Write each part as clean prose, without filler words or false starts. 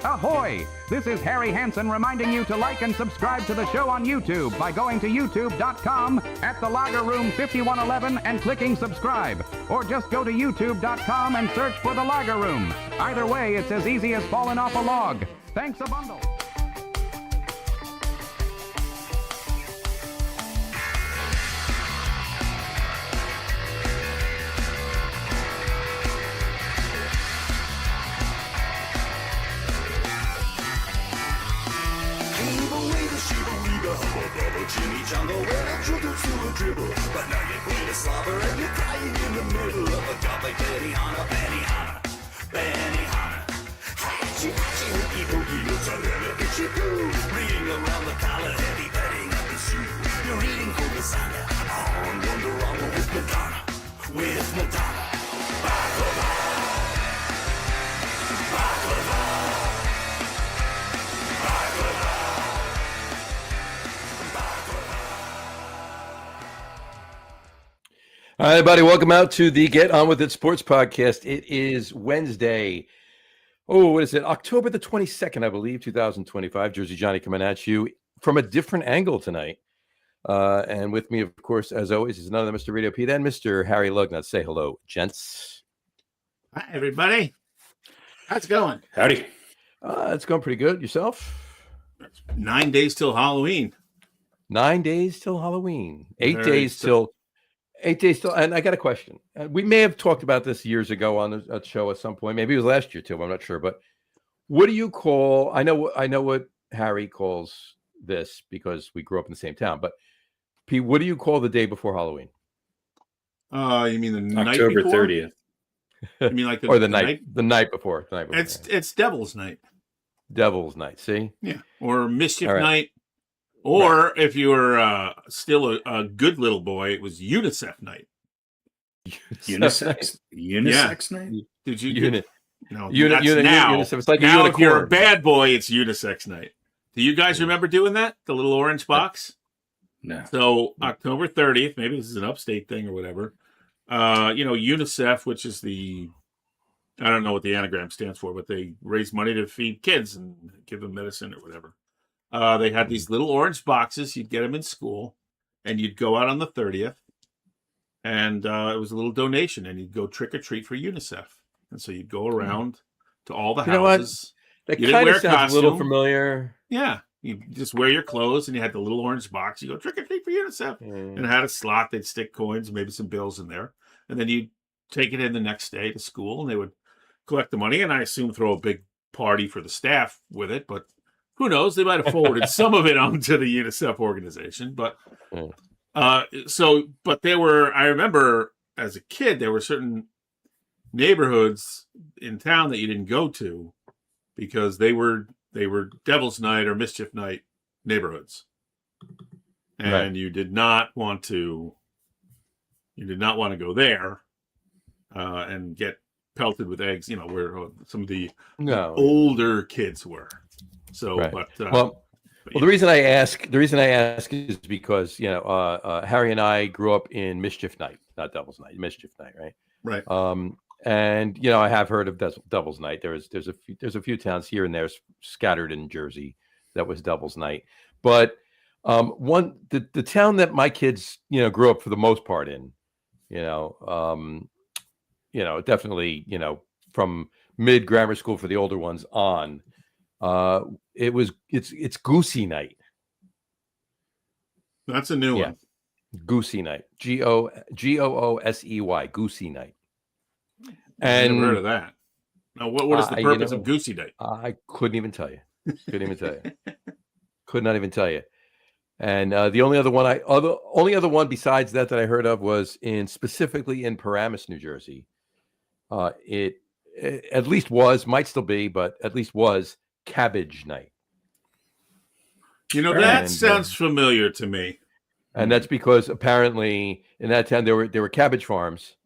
Ahoy! This is Harry Hansen reminding you to like and subscribe to the show on YouTube by going to youtube.com at the Lager Room 5111 and clicking subscribe. Or just go to youtube.com and search for the Lager Room. Either way, it's as easy as falling off a log. Thanks a bundle. Jimmy Jungle, well, I'm true to a dribble. But now you're queen of slobber and you're crying in the middle of a job like Benihana, Benihana, Benihana. Hatchy, hatchy, hooky, hooky, mozzarella, itchy poo. Reading around the collar, heavy petting up the shoe. You're reading for lasagna on Wonder Woman with Madonna, with Madonna. Baklava, baklava, baklava. All right, everybody, welcome out to the Get On With It Sports Podcast. It is Wednesday. What is it? October the 22nd, I believe, 2025. Jersey Johnny coming at you from a different angle tonight. And with me, of course, as always, is none other Mr. RadioPeteM and Mr. Harry Lugnut. Say hello, gents. Hi, everybody. How's it going? Howdy. It's going pretty good. Yourself? 9 days till Halloween. 9 days till Halloween. 8 days till... 8 days till, and I got a question. We may have talked about this years ago on a show at some point. Maybe it was last year too. I'm not sure. But what do you call? I know what Harry calls this because we grew up in the same town. But Pete, what do you call the day before Halloween? You mean the night October before? 30th. You mean like or the night before? The night before. It's Devil's Night. Devil's Night. See? Yeah. Or Mischief Right. Night. Or if you were still a good little boy, it was UNICEF Night. Unisex night? Did you? Unit. No, Unit. that's now. UNICEF. It's like a Now, if you're a unicorn. bad boy, it's Unisex Night. Do you guys remember doing that? The little orange box? No. So October 30th, maybe this is an upstate thing or whatever. UNICEF, which is I don't know what the anagram stands for, but they raise money to feed kids and give them medicine or whatever. They had these little orange boxes. You'd get them in school, and you'd go out on the 30th, and it was a little donation, and you'd go trick or treat for UNICEF. And so you'd go around to all the houses. That You didn't kind wear of a sounds a little costume. familiar. Yeah, you just wear your clothes, and you had the little orange box. You go trick or treat for UNICEF, and it had a slot. They'd stick coins, maybe some bills in there, and then you'd take it in the next day to school, and they would collect the money, and I assume throw a big party for the staff with it, but who knows? They might have forwarded some of it onto the UNICEF organization, but but there were. I remember as a kid, there were certain neighborhoods in town that you didn't go to because they were Devil's Night or Mischief Night neighborhoods, and Right. you did not want to. You did not want to go there and get pelted with eggs. You know where some of the older kids were. So, Right. but the reason I ask is because Harry and I grew up in Mischief Night, not Devil's Night, Mischief Night, right? right. And I have heard of Devil's Night. There's a few towns here and there scattered in Jersey that was Devil's Night, but the town that my kids grew up for the most part in, definitely from mid grammar school for the older ones on. It's Goosey Night. That's a new one. Goosey Night. Goosey, Goosey Night. I've And never heard of that. Now, what is the purpose of Goosey Night? I couldn't even tell you. Could not even tell you. And the only other one besides that I heard of was specifically in Paramus, New Jersey. It at least might still be, but at least was Cabbage Night. That sounds familiar to me. And that's because apparently in that town there were cabbage farms,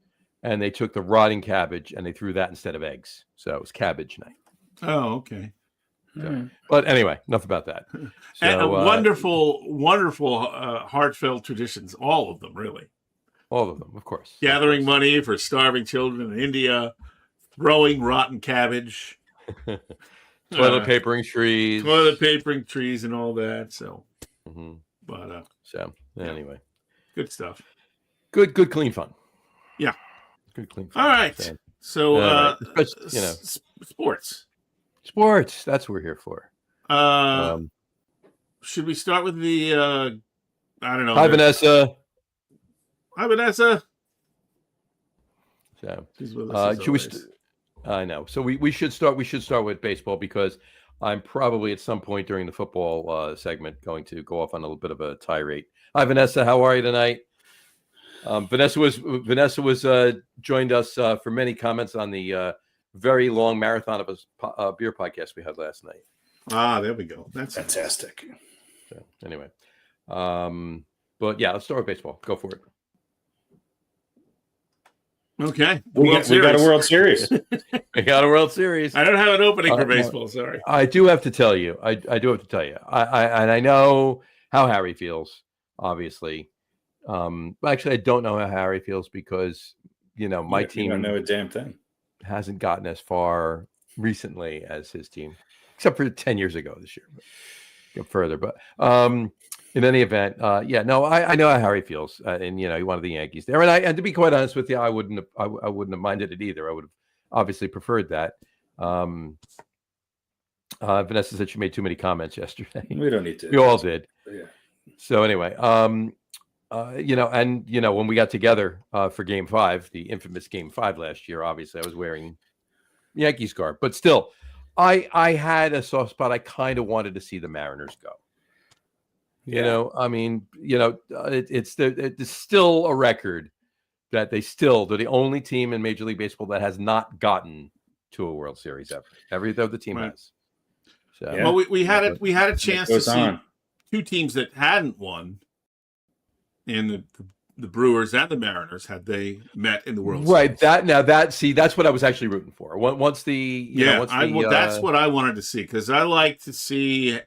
and they took the rotting cabbage and they threw that instead of eggs. So it was Cabbage Night. Oh, okay. So, but anyway, enough about that. So, And wonderful, heartfelt traditions. All of them, really. All of them, of course. Gathering money for starving children in India, throwing rotten cabbage. toilet papering trees, and all that. So, but so anyway, good stuff. Good, clean fun. Yeah, good, clean fun. All right. So, right. sports. That's what we're here for. Should we start with the? I don't know. Hi, Vanessa. Hi, Vanessa. So, should we? I know. So we should start. We should start with baseball because I'm probably at some point during the football segment going to go off on a little bit of a tirade. Hi, Vanessa. How are you tonight? Vanessa was joined us for many comments on the very long marathon of a beer podcast we had last night. There we go. That's fantastic. So, anyway, but yeah, let's start with baseball. Go for it. Okay. We got a World Series. We got a World Series. I don't have an opening for baseball. Sorry. I do have to tell you. I do have to tell you. I know how Harry feels, obviously. Actually, I don't know how Harry feels because, my team don't know a damn thing. Hasn't gotten as far recently as his team, except for 10 years ago this year. But go further. But in any event, I know how Harry feels, and he wanted the Yankees there. And to be quite honest with you, I wouldn't have minded it either. I would have obviously preferred that. Vanessa said she made too many comments yesterday. We don't need to. We all did. Yeah. So anyway, when we got together for Game 5, the infamous Game 5 last year, obviously I was wearing Yankees garb, but still, I had a soft spot. I kind of wanted to see the Mariners go. It's still a record that they're the only team in Major League Baseball that has not gotten to a World Series ever. Every other team has. So, well, we had a chance to see two teams that hadn't won in the Brewers and the Mariners had they met in the World Series. That's what I was actually rooting for. That's what I wanted to see because I like to see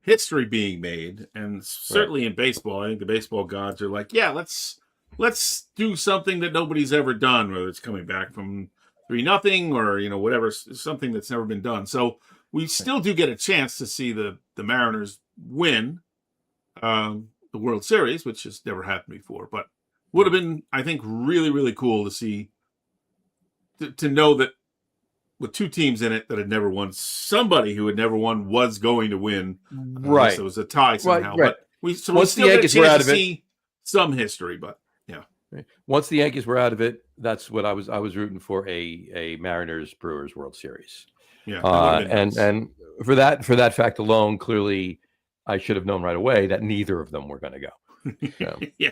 history being made, and certainly in baseball, I think the baseball gods are like, yeah, let's do something that nobody's ever done, whether it's coming back from 3-0 or whatever, something that's never been done. So we still do get a chance to see the Mariners win the World Series, which has never happened before, but would have been, I think, really, really cool to see, to know that with two teams in it that had never won, somebody who had never won was going to win. Right. So it was a tie somehow. Right. But we still the Yankees were out of it, see some history, but yeah. Once the Yankees were out of it, that's what I was rooting for, a Mariners Brewers World Series. Yeah. And for that fact alone, clearly I should have known right away that neither of them were going to go. So. Yeah.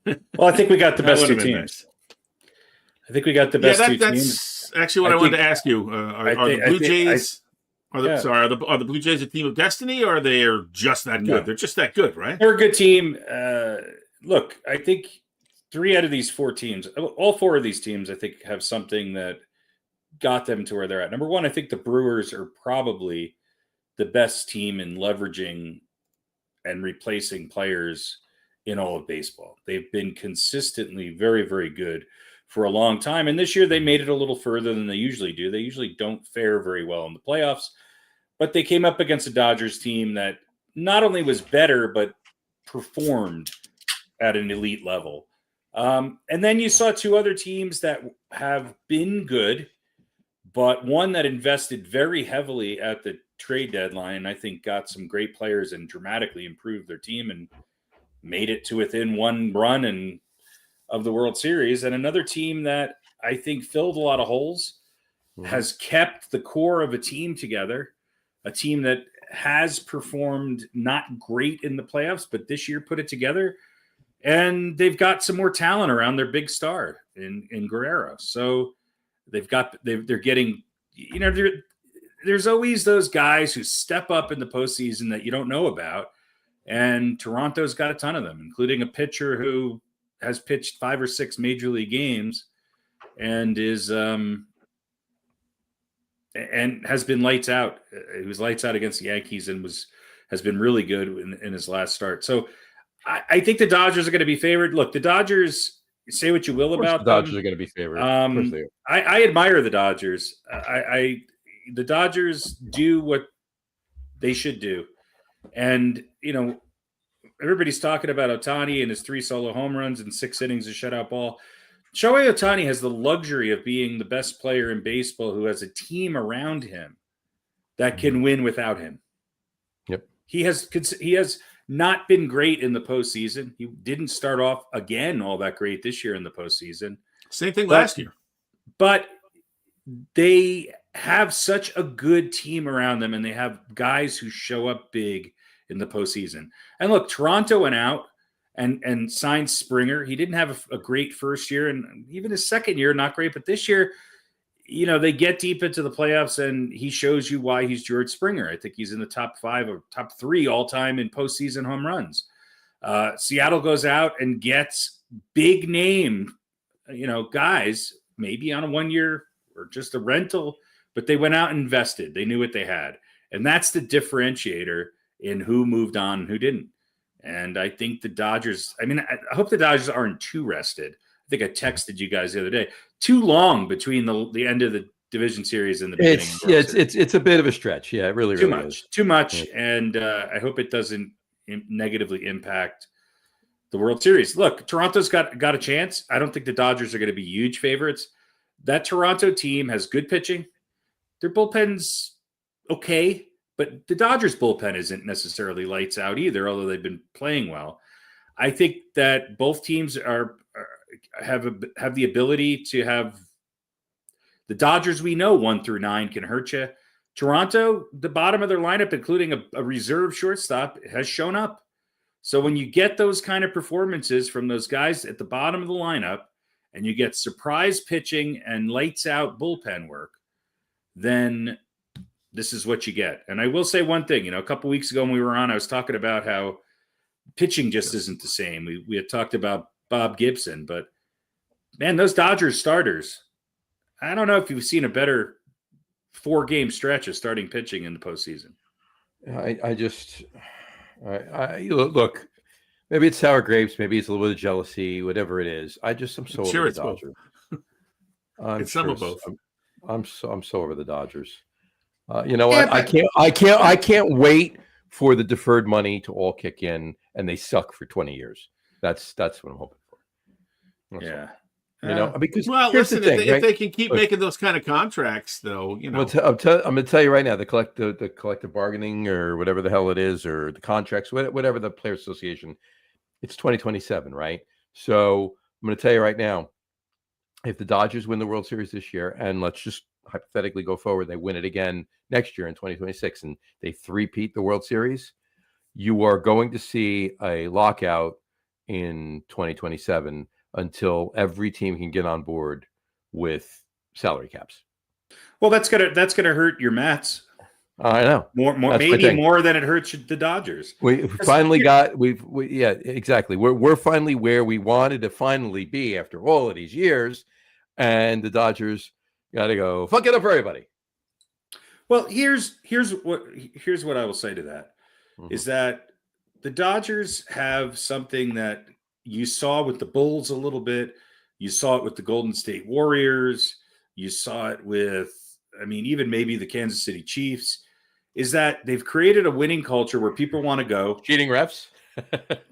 Well, I think we got the best two teams. Nice. I think we got the best two teams. That's actually what I wanted to ask you. Are the Blue Jays? Are the Blue Jays a team of destiny, or are they just that good? No. They're just that good, right? They're a good team. Look, I think 3 out of these 4 teams, all 4 of these teams, I think have something that got them to where they're at. Number one, I think the Brewers are probably the best team in leveraging and replacing players in all of baseball. They've been consistently very, very good for a long time. And this year they made it a little further than they usually do. They usually don't fare very well in the playoffs, but they came up against a Dodgers team that not only was better, but performed at an elite level. And then you saw 2 other teams that have been good, but one that invested very heavily at the trade deadline, I think got some great players and dramatically improved their team and made it to within 1 run of the World Series. And another team that I think filled a lot of holes, has kept the core of a team together, a team that has performed not great in the playoffs, but this year put it together. And they've got some more talent around their big star in Guerrero. So they're getting, there's always those guys who step up in the postseason that you don't know about. And Toronto's got a ton of them, including a pitcher who has pitched 5 or 6 major league games and is and has been lights out. He was lights out against the Yankees and has been really good in his last start. So I think the Dodgers are going to be favored. Look, the Dodgers, say what you will about the Dodgers are going to be favored. I admire the Dodgers. the Dodgers do what they should do. And, everybody's talking about Ohtani and his 3 solo home runs and 6 innings of shutout ball. Shohei Ohtani has the luxury of being the best player in baseball who has a team around him that can win without him. Yep. He has not been great in the postseason. He didn't start off again all that great this year in the postseason. Same thing last year. But they have such a good team around them, and they have guys who show up big in the postseason. And look, Toronto went out and signed Springer. He didn't have a great first year, and even his second year, not great. But this year, they get deep into the playoffs, and he shows you why he's George Springer. I think he's in the top 5 or top 3 all time in postseason home runs. Seattle goes out and gets big name, guys, maybe on a 1-year or just a rental, but they went out and invested. They knew what they had. And that's the differentiator in who moved on and who didn't. And I think the Dodgers, I hope the Dodgers aren't too rested. I think I texted you guys the other day. Too long between the end of the division series and the beginning. It's a bit of a stretch. Yeah, it really is. Too much. Yeah. And I hope it doesn't negatively impact the World Series. Look, Toronto's got a chance. I don't think the Dodgers are going to be huge favorites. That Toronto team has good pitching. Their bullpen's okay, but the Dodgers bullpen isn't necessarily lights out either, although they've been playing well. I think that both teams have the ability to have the Dodgers we know 1 through 9 can hurt you. Toronto, the bottom of their lineup, including a reserve shortstop, has shown up. So when you get those kind of performances from those guys at the bottom of the lineup, and you get surprise pitching and lights out bullpen work, then this is what you get. And I will say one thing, a couple weeks ago when we were on, I was talking about how pitching just isn't the same. We had talked about Bob Gibson, but man, those Dodgers starters, I don't know if you've seen a better 4-game stretch of starting pitching in the postseason. Look, maybe it's sour grapes, maybe it's a little bit of jealousy, whatever it is. I'm so over the Dodgers. It's some of both. I'm so over the Dodgers. I can't wait for the deferred money to all kick in and they suck for 20 years. That's what I'm hoping for. Yeah. Because listen, the thing, if they can keep making those kind of contracts, though, I'm going to tell you right now, the collective bargaining or whatever the hell it is, or the contracts, whatever the Players Association, it's 2027, right? So I'm going to tell you right now, if the Dodgers win the World Series this year, and let's just hypothetically go forward, they win it again next year in 2026, and they three-peat the World Series, you are going to see a lockout in 2027 until every team can get on board with salary caps. Well, that's gonna hurt your Mets. I know maybe more than it hurts the Dodgers. We finally exactly. We're finally where we wanted to finally be after all of these years, and the Dodgers got to go fuck it up for everybody. Well, here's what I will say to that is that the Dodgers have something that you saw with the Bulls a little bit. You saw it with the Golden State Warriors. You saw it with, even maybe the Kansas City Chiefs, is that they've created a winning culture where people want to go. Cheating refs?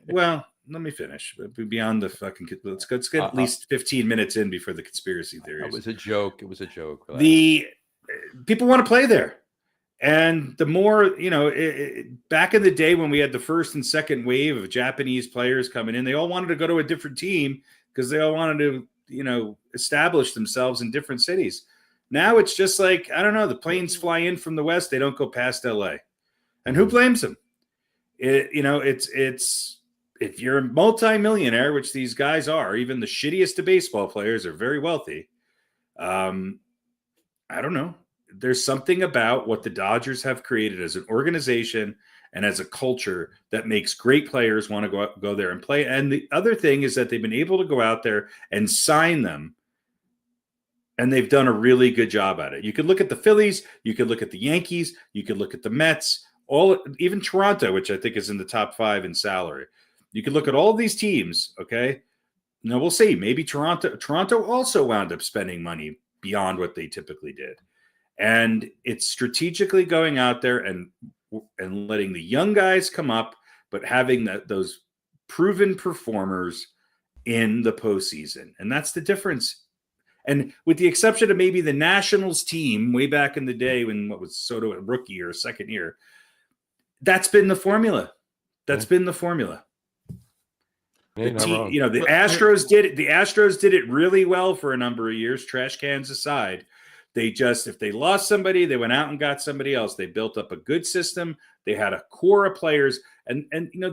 Well, let me finish. Beyond the fucking, let's get at least 15 minutes in before the conspiracy theories. It was a joke. Relax. The people want to play there. And the more, back in the day when we had the first and second wave of Japanese players coming in, they all wanted to go to a different team because they all wanted to, establish themselves in different cities. Now it's just like, I don't know, the planes fly in from the West, they don't go past LA. And who blames them? It's if you're a multimillionaire, which these guys are, even the shittiest of baseball players are very wealthy. I don't know. There's something about what the Dodgers have created as an organization and as a culture that makes great players want to go there and play. And the other thing is that they've been able to go out there and sign them, and they've done a really good job at it. You could look at the Phillies, you could look at the Yankees, you could look at the Mets, even Toronto, which I think is in the top 5 in salary. You could look at all of these teams, okay? Now we'll see. Maybe Toronto also wound up spending money beyond what they typically did. And it's strategically going out there and letting the young guys come up, but having those proven performers in the postseason. And that's the difference. And with the exception of maybe the Nationals team way back in the day when what was Soto a rookie or second year, that's been the formula. That's been the formula. The Astros did it. The Astros did it really well for a number of years, trash cans aside. They just, if they lost somebody, they went out and got somebody else. They built up a good system. They had a core of players. And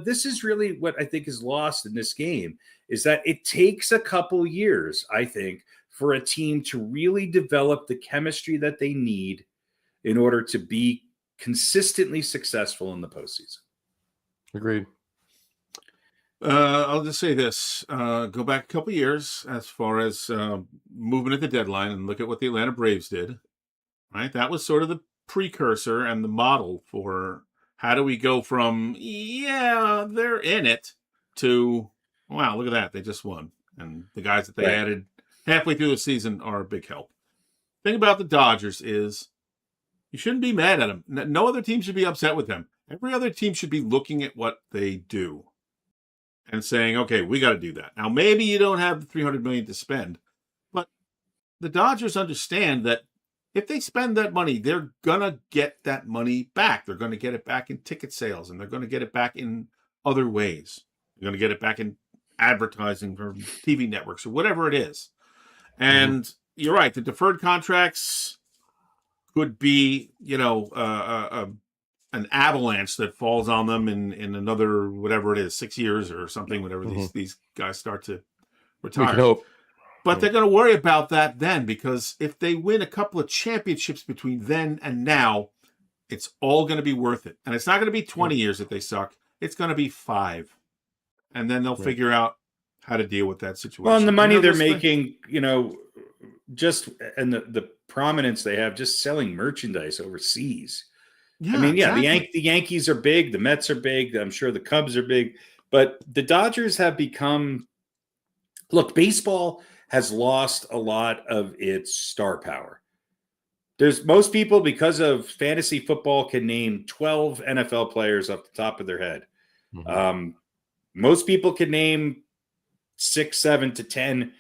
this is really what I think is lost in this game, is that it takes a couple years, I think, for a team to really develop the chemistry that they need in order to be consistently successful in the postseason. Agreed. I'll just say this. Go back a couple years as far as moving at the deadline and look at what the Atlanta Braves did. Right? That was sort of the precursor and the model for how do we go from, they're in it, to, wow, look at that. They just won. And the guys that they added halfway through the season are a big help. The thing about the Dodgers is you shouldn't be mad at them. No other team should be upset with them. Every other team should be looking at what they do and saying, okay, we got to do that. Now, maybe you don't have the $300 million to spend, but the Dodgers understand that if they spend that money, they're going to get that money back. They're going to get it back in ticket sales, and they're going to get it back in other ways. They're going to get it back in advertising from TV networks or whatever it is. And you're right. The deferred contracts could be, an avalanche that falls on them in another, whatever it is, 6 years or something, whenever these guys start to retire. We can hope. But they're going to worry about that then, because if they win a couple of championships between then and now, it's all going to be worth it. And it's not going to be 20 years that they suck. It's going to be 5. And then they'll figure out how to deal with that situation. Well, and the money they're making, just and the prominence they have just selling merchandise overseas. Yeah, I mean, exactly. the Yankees are big, the Mets are big, I'm sure the Cubs are big, but the Dodgers have become, look, baseball has lost a lot of its star power. There's most people, because of fantasy football, can name 12 NFL players off the top of their head. Most people can name 6, 7 to 10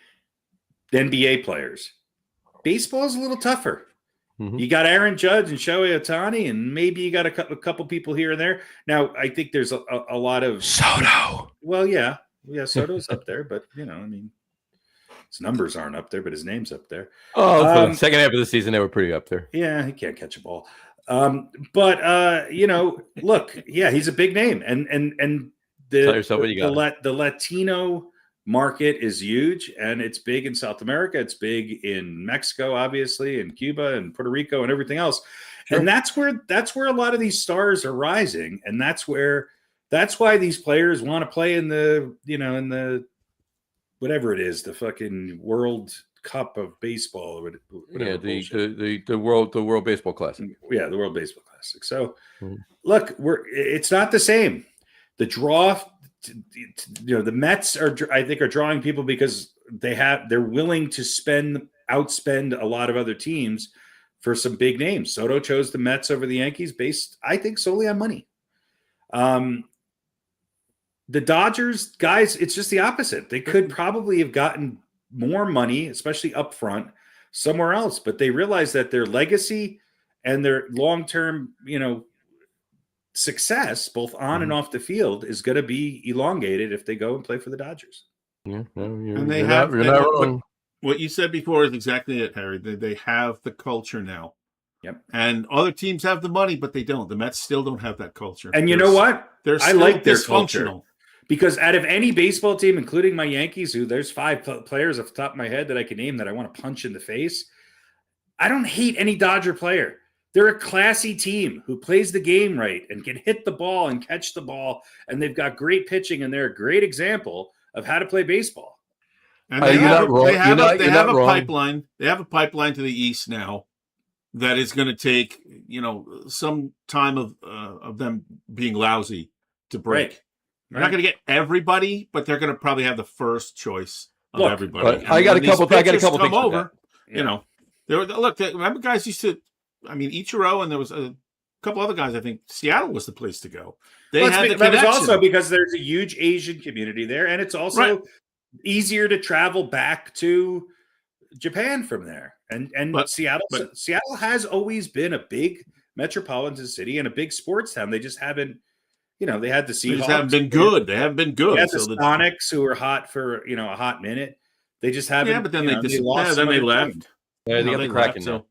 NBA players. Baseball is a little tougher. You got Aaron Judge and Shohei Ohtani, and maybe you got a couple people here and there. Now, I think there's a lot of Soto. Well, yeah, Soto's up there, but his numbers aren't up there, but his name's up there. Oh, for the second half of the season, they were pretty up there. Yeah, he can't catch a ball. Look, he's a big name, and Tell yourself what you got. The Latino market is huge, and it's big in South America. It's big in Mexico, obviously, and Cuba and Puerto Rico and everything else. Sure. And that's where a lot of these stars are rising, and that's why these players want to play in the in the whatever it is, the fucking World Cup of baseball or whatever. Yeah, the World Baseball Classic. Yeah, the World Baseball Classic. So, look, it's not the same. The draw. The Mets are drawing people because they're willing to outspend a lot of other teams for some big names. Soto chose the Mets over the Yankees based, I think, solely on money. The Dodgers guys, it's just the opposite. They could probably have gotten more money, especially up front, somewhere else, but they realized that their legacy and their long-term, success, both on and off the field, is going to be elongated if they go and play for the Dodgers. Yeah, and you're not wrong. What you said before is exactly it, Harry. They have the culture now. Yep. And other teams have the money, but they don't. The Mets still don't have that culture. And you know what? I like their culture. Because out of any baseball team, including my Yankees, there's 5 players off the top of my head that I can name that I want to punch in the face, I don't hate any Dodger player. They're a classy team who plays the game right and can hit the ball and catch the ball, and they've got great pitching, and they're a great example of how to play baseball. And they have a pipeline. They have a pipeline to the east now that is going to take some time of them being lousy to break. Right. They're not going to get everybody, but they're going to probably have the first choice of everybody. I got a couple come over. Yeah. Remember guys used to I mean, Ichiro, and there was a couple other guys. I think Seattle was the place to go. They Well, had the that was connection. also because there's a huge Asian community there, and it's also easier to travel back to Japan from there. And Seattle has always been a big metropolitan city and a big sports town. They just haven't, they had the Seahawks. They just haven't been good. They haven't been good. They had the Sonics who were hot for a hot minute. They just haven't. Yeah, but then they lost. Then they left. Yeah, they got the Kraken now.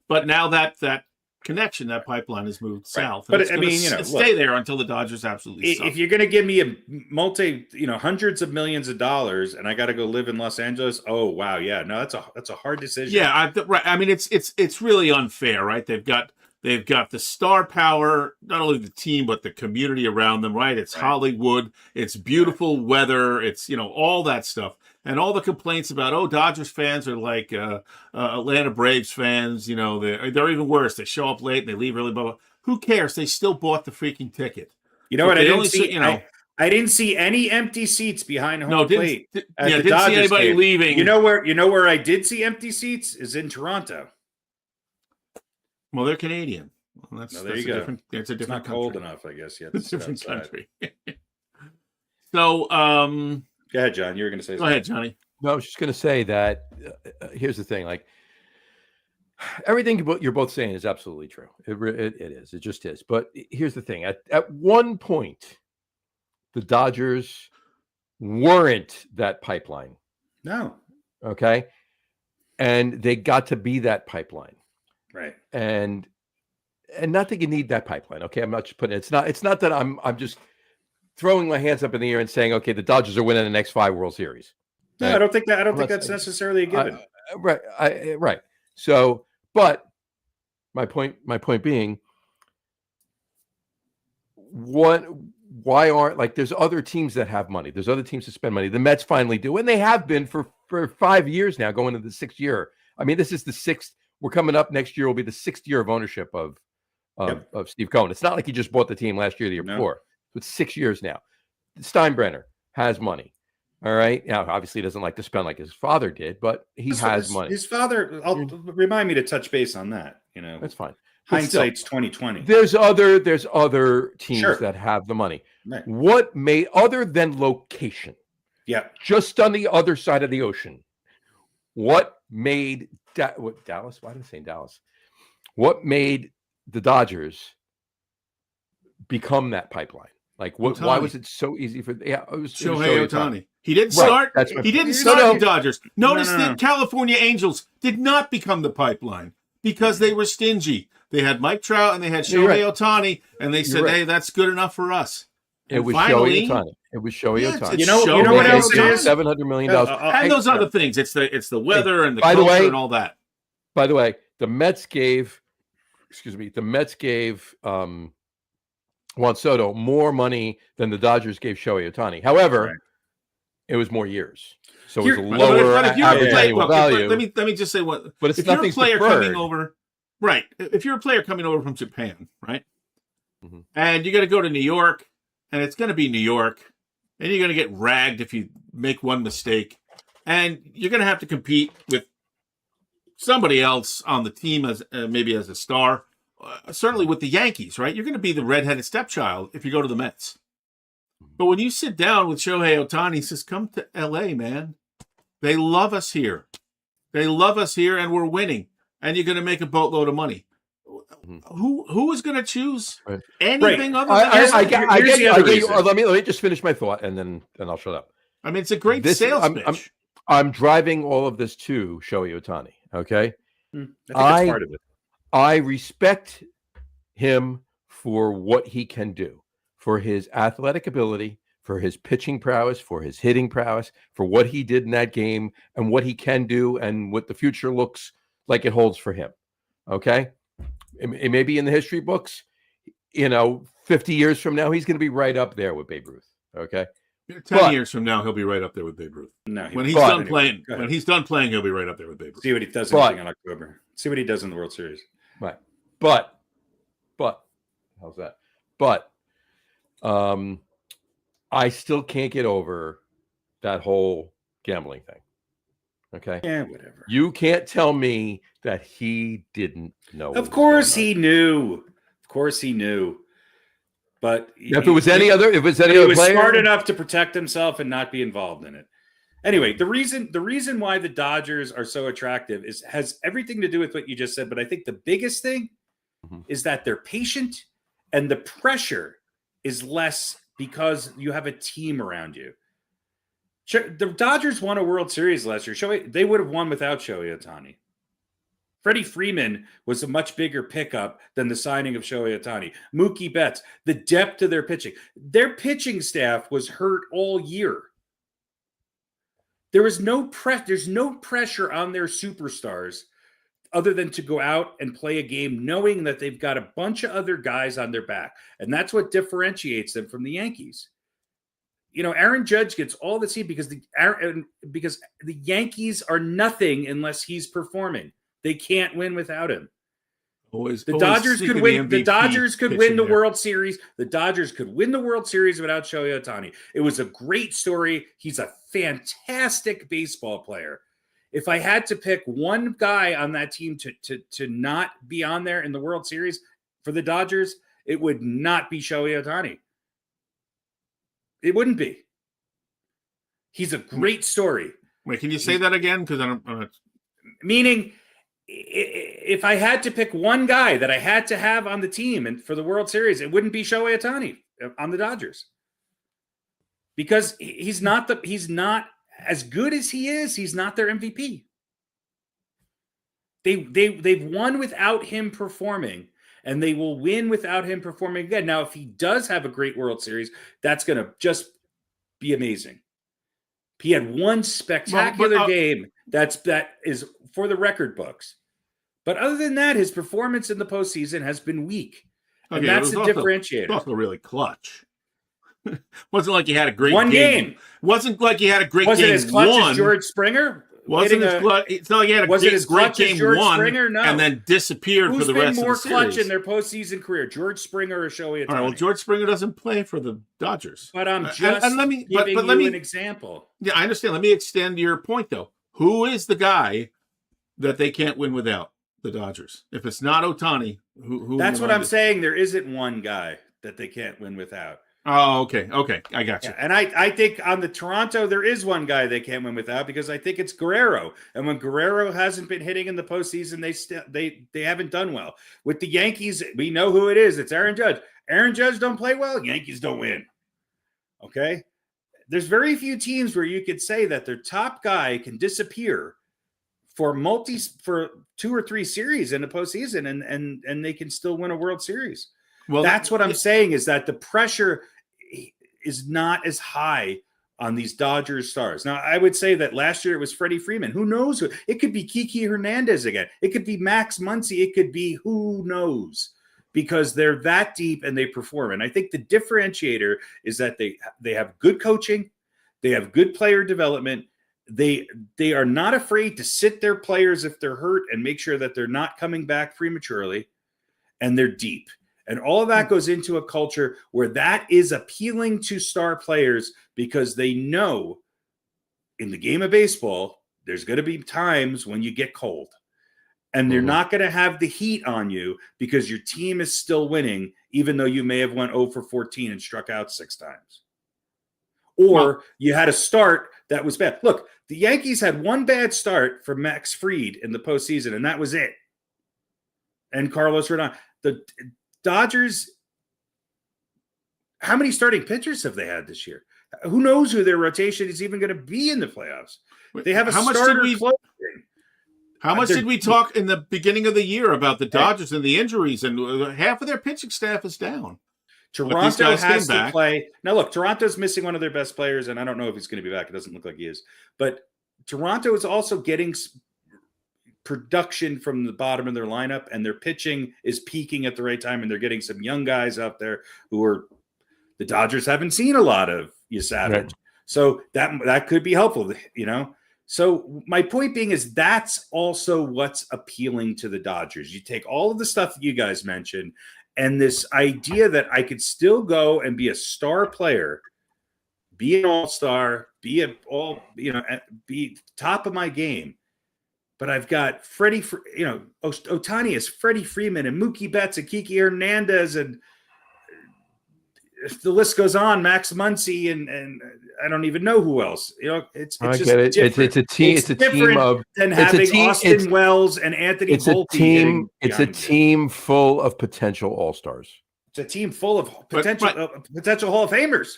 But now that connection, that pipeline has moved south. But I mean, stay there until the Dodgers absolutely suck. If you're going to give me a hundreds of millions of dollars, and I got to go live in Los Angeles, oh wow, yeah, no, that's a hard decision. Yeah, right. I mean, it's really unfair, right? They've got the star power, not only the team but the community around them, right? It's Hollywood, it's beautiful weather, it's all that stuff. And all the complaints about, Dodgers fans are like Atlanta Braves fans, they're even worse. They show up late and they leave early, blah, blah. Who cares? They still bought the freaking ticket. You know what? I didn't see any empty seats behind home plate. Didn't see anybody game. Leaving. You know where I did see empty seats is in Toronto. Well, they're Canadian. Well, there you go. It's a different country. Cold enough, I guess. Yeah, it's a different country. So, go ahead, John. You were going to say something. Go ahead, Johnny. No, I was just going to say that here's the thing. Like, everything you're both saying is absolutely true. It is. It just is. But here's the thing. At one point, the Dodgers weren't that pipeline. No. Okay? And they got to be that pipeline. Right. And not that you need that pipeline. Okay? I'm not just putting it's not that I'm just throwing my hands up in the air and saying, okay, the Dodgers are winning the next 5 World Series. No, right? I don't think that's necessarily a given. Right. So, but my point being, why aren't, like, there's other teams that have money. There's other teams that spend money. The Mets finally do, and they have been for 5 years now, going into the 6th year. I mean, this is the 6th. We're coming up next year will be the 6th year of ownership of Steve Cohen. It's not like he just bought the team last year, the year before. It's 6 years now. Steinbrenner has money. All right. Now, obviously, he doesn't like to spend like his father did, but he has money. His father. Remind me to touch base on that. That's fine. Hindsight's 2020. There's other teams that have the money. Right. What may, other than location? Yeah. Just on the other side of the ocean. What made Dallas? Why did I say Dallas? What made the Dodgers become that pipeline? Like, why was it so easy for? Yeah, it was Shohei Ohtani. He didn't start. He didn't start the Dodgers. Notice the California Angels did not become the pipeline because they were stingy. They had Mike Trout and they had Shohei Ohtani, and they said, "Hey, that's good enough for us." It was Shohei Ohtani. It was Shohei Ohtani. You know what else it is? $700 million. And those other things. It's the weather and the culture and all that. By the way, the Mets gave Juan Soto more money than the Dodgers gave Shohei Ohtani. However, it was more years, so it was a lower annual value. Let me just say what. But it's if you're a player deferred. coming over, right? If you're a player coming over from Japan, right, mm-hmm. and you got to go to New York, and it's going to be New York, and you're going to get ragged if you make one mistake, and you're going to have to compete with somebody else on the team as maybe as a star. Certainly with the Yankees, right? You're going to be the redheaded stepchild if you go to the Mets. But when you sit down with Shohei Ohtani, he says, come to L.A., man. They love us here. They love us here, and we're winning. And you're going to make a boatload of money. Who is going to choose anything other than I get you. Let me just finish my thought, and then I'll shut up. I mean, it's a great sales pitch. I'm driving all of this to Shohei Ohtani, okay? I think that's part of it. I respect him for what he can do, for his athletic ability, for his pitching prowess, for his hitting prowess, for what he did in that game and what he can do and what the future looks like it holds for him. Okay? It may be in the history books, 50 years from now, he's going to be right up there with Babe Ruth. Okay? 10 years from now, he'll be right up there with Babe Ruth. No, when he's done playing, he'll be right up there with Babe Ruth. See what he does in October. See what he does in the World Series. Right. But how's that? But I still can't get over that whole gambling thing. Okay. Yeah, whatever. You can't tell me that he didn't know. Of course he knew. Of course he knew. But If it was any other he player, was smart enough to protect himself and not be involved in it. Anyway, the reason why the Dodgers are so attractive has everything to do with what you just said. But I think the biggest thing is that they're patient and the pressure is less because you have a team around you. The Dodgers won a World Series last year. They would have won without Shohei Ohtani. Freddie Freeman was a much bigger pickup than the signing of Shohei Ohtani. Mookie Betts, the depth of their pitching. Their pitching staff was hurt all year. There's no pressure on their superstars other than to go out and play a game knowing that they've got a bunch of other guys on their back. And that's what differentiates them from the Yankees. Aaron Judge gets all the heat because the Yankees are nothing unless he's performing. They can't win without him. The Dodgers could win. The Dodgers could win the World Series. The Dodgers could win the World Series without Shohei Ohtani. It was a great story. He's a fantastic baseball player. If I had to pick one guy on that team to not be on there in the World Series for the Dodgers, it would not be Shohei Ohtani. It wouldn't be. He's a great story. Wait, can you say that again? Because I don't. Meaning, if I had to pick one guy that I had to have on the team and for the World Series, it wouldn't be Shohei Ohtani on the Dodgers. Because he's not as good as he is. He's not their MVP. They've won without him performing, and they will win without him performing again. Now, if he does have a great World Series, that's going to just be amazing. He had one spectacular game that is for the record books. But other than that, his performance in the postseason has been weak. And that's the differentiator. It's also really clutch. Wasn't like he had a great game. Wasn't like he had a great game. Was it as clutch as George Springer? Wasn't as clutch. It's not like he had a great game one no. and then disappeared for the rest of the series. Who's been more clutch in their postseason career, George Springer or Shohei Ohtani? All right, well, George Springer doesn't play for the Dodgers. But I'm just giving you an example. Yeah, I understand. Let me extend your point, though. Who is the guy that they can't win without? The Dodgers. If it's not Ohtani, who? That's what I'm saying. There isn't one guy that they can't win without. Oh, okay. I got you. Yeah, and I think on the Toronto, there is one guy they can't win without because I think it's Guerrero. And when Guerrero hasn't been hitting in the postseason, they haven't done well. With the Yankees, we know who it is. It's Aaron Judge. Aaron Judge don't play well. Yankees don't win. Okay. There's very few teams where you could say that their top guy can disappear for 2 or 3 series in the postseason and they can still win a World Series. Well, that's what I'm saying is that the pressure is not as high on these Dodgers stars. Now, I would say that last year it was Freddie Freeman. Who knows? It could be Kiki Hernandez again. It could be Max Muncy. It could be who knows, because they're that deep and they perform. And I think the differentiator is that they have good coaching. They have good player development. They are not afraid to sit their players if they're hurt and make sure that they're not coming back prematurely, and they're deep. And all of that goes into a culture where that is appealing to star players because they know in the game of baseball, there's going to be times when you get cold. And they're not going to have the heat on you because your team is still winning, even though you may have went 0 for 14 and struck out 6 times. Or you had a start that was bad. Look, the Yankees had one bad start for Max Fried in the postseason, and that was it. And Carlos Rodon. The Dodgers, how many starting pitchers have they had this year? Who knows who their rotation is even going to be in the playoffs? They have a starter closing. How much did we talk in the beginning of the year about the Dodgers and the injuries? And half of their pitching staff is down. Toronto has to play. Now, look, Toronto's missing one of their best players, and I don't know if he's going to be back. It doesn't look like he is. But Toronto is also getting production from the bottom of their lineup, and their pitching is peaking at the right time, and they're getting some young guys out there who are the Dodgers haven't seen a lot of. You savage. Right. So that could be helpful, you know. So my point being is that's also what's appealing to the Dodgers. You take all of the stuff that you guys mentioned, and this idea that I could still go and be a star player be an all-star, be top of my game. But I've got Ohtani is Freddie Freeman and Mookie Betts and Kiki Hernandez, and if the list goes on, Max Muncy and I don't even know who else. It's I just get it. different. It's a team. It's a team of than having Austin Wells and Anthony Volpe. It's a team full of potential all-stars. It's a team full of potential Hall of Famers.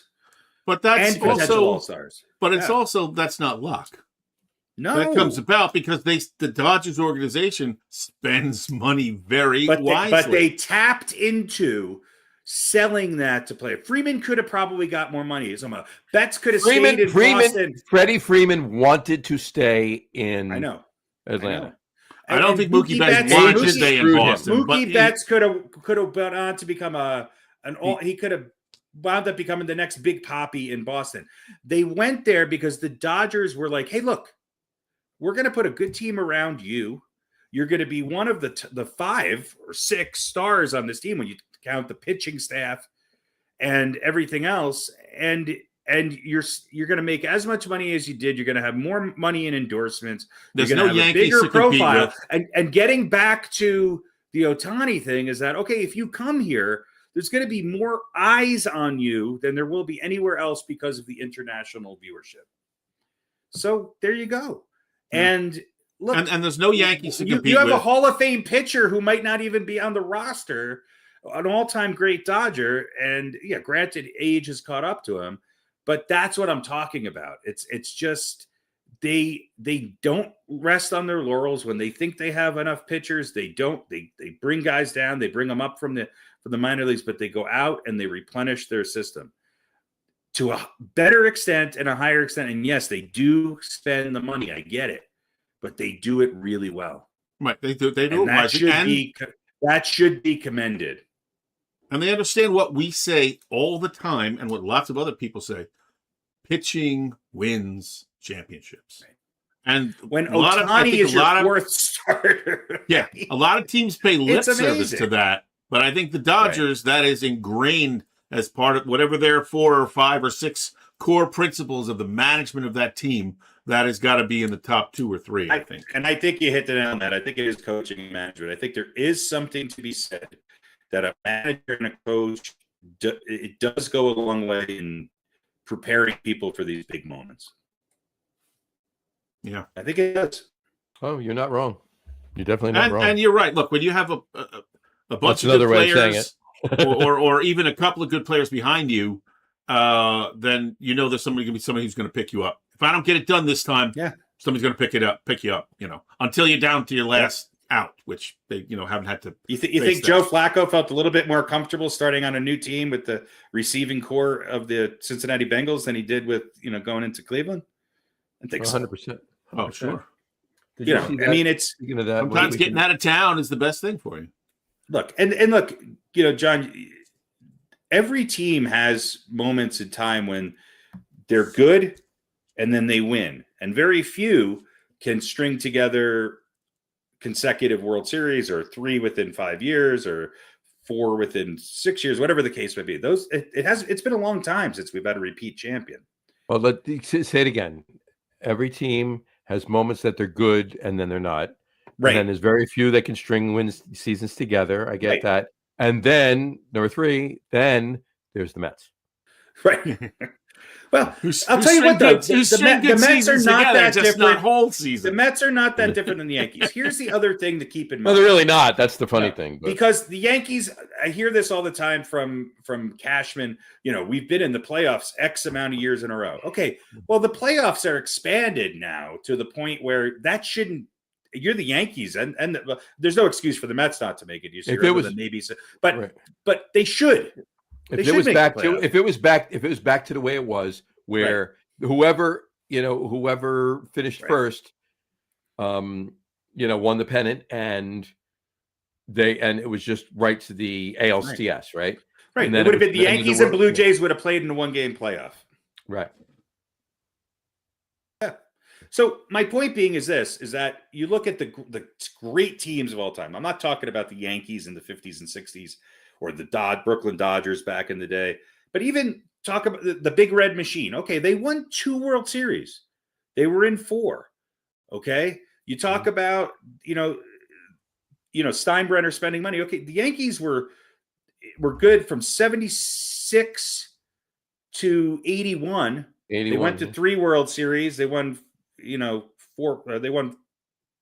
But that's potential also all-stars. But it's also that's not luck. No, that comes about because the Dodgers organization spends money very wisely. But they tapped into selling that to play. Freeman could have probably got more money. Betts could have stayed in Boston. Freddie Freeman wanted to stay in Atlanta. I don't think Mookie Betts wanted to stay in Boston. Mookie Betts could have gone on to become he could have wound up becoming the next Big Papi in Boston. They went there because the Dodgers were like, hey, look, we're going to put a good team around you. You're going to be one of the 5 or 6 stars on this team when you count the pitching staff and everything else. And you're going to make as much money as you did. You're going to have more money in endorsements. There's you're going to have Yankees a bigger profile. with. And getting back to the Ohtani thing is that, okay, if you come here, there's going to be more eyes on you than there will be anywhere else because of the international viewership. So there you go. And look, and there's no Yankees to compete you have with. a Hall of Fame pitcher who might not even be on the roster, an all-time great Dodger. And yeah, granted, age has caught up to him, but that's what I'm talking about. It's just they don't rest on their laurels when they think they have enough pitchers. They don't. They bring guys down. They bring them up from the minor leagues, but they go out and they replenish their system to a better extent and a higher extent. And yes, they do spend the money. I get it, but they do it really well. Right. They do and that should be commended. And they understand what we say all the time and what lots of other people say. Pitching wins championships. Right. And when Ohtani is your fourth starter. Right? Yeah. A lot of teams pay lip service to that. But I think the Dodgers, that is ingrained as part of whatever their 4 or 5 or 6 core principles of the management of that team, that has got to be in the top 2 or 3, I think. And I think you hit the nail on that. I think it is coaching and management. I think there is something to be said that a manager and a coach, it does go a long way in preparing people for these big moments. Yeah. I think it does. Oh, you're not wrong. You're definitely not wrong. And you're right. Look, when you have a bunch of good players or even a couple of good players behind you, then there's somebody who's going to pick you up. If I don't get it done this time, somebody's going to pick you up, until you're down to your last out, which they, haven't had to. You think Joe Flacco felt a little bit more comfortable starting on a new team with the receiving core of the Cincinnati Bengals than he did with, going into Cleveland? I think 100%. Oh, sure. It's sometimes getting out of town is the best thing for you. Look, and look, John, every team has moments in time when they're good and then they win. And very few can string together consecutive World Series or 3 within 5 years or 4 within 6 years, whatever the case may be. It's been a long time since we've had a repeat champion. Well, let's say it again. Every team has moments that they're good and then they're not. Right. And then there's very few that can string seasons together. I get that. And then number 3, then there's the Mets. Right. Well, I'll tell you what, though, the Mets are not that different. Not whole season. The Mets are not that different than the Yankees. Here's the other thing to keep in mind. No, they're really not. That's the funny thing. But. Because the Yankees, I hear this all the time from Cashman, we've been in the playoffs X amount of years in a row. Okay, well, the playoffs are expanded now to the point where that shouldn't. You're the Yankees, and there's no excuse for the Mets not to make it. If it was maybe, but they should. If it was back to the way it was, where whoever finished first, won the pennant, and it was just right to the ALCS, right? Right. And then it would have been the Yankees and Blue Jays would have played in a 1-game playoff. Right. Yeah. So my point being is that you look at the great teams of all time. I'm not talking about the Yankees in the 50s and 60s or the Brooklyn Dodgers back in the day, but even talk about the big red machine. Okay, they won 2 World Series. They were in 4. Okay, you talk about Steinbrenner spending money. Okay, the Yankees were good from 76 to 81. They went to 3 World Series. They won 4. They went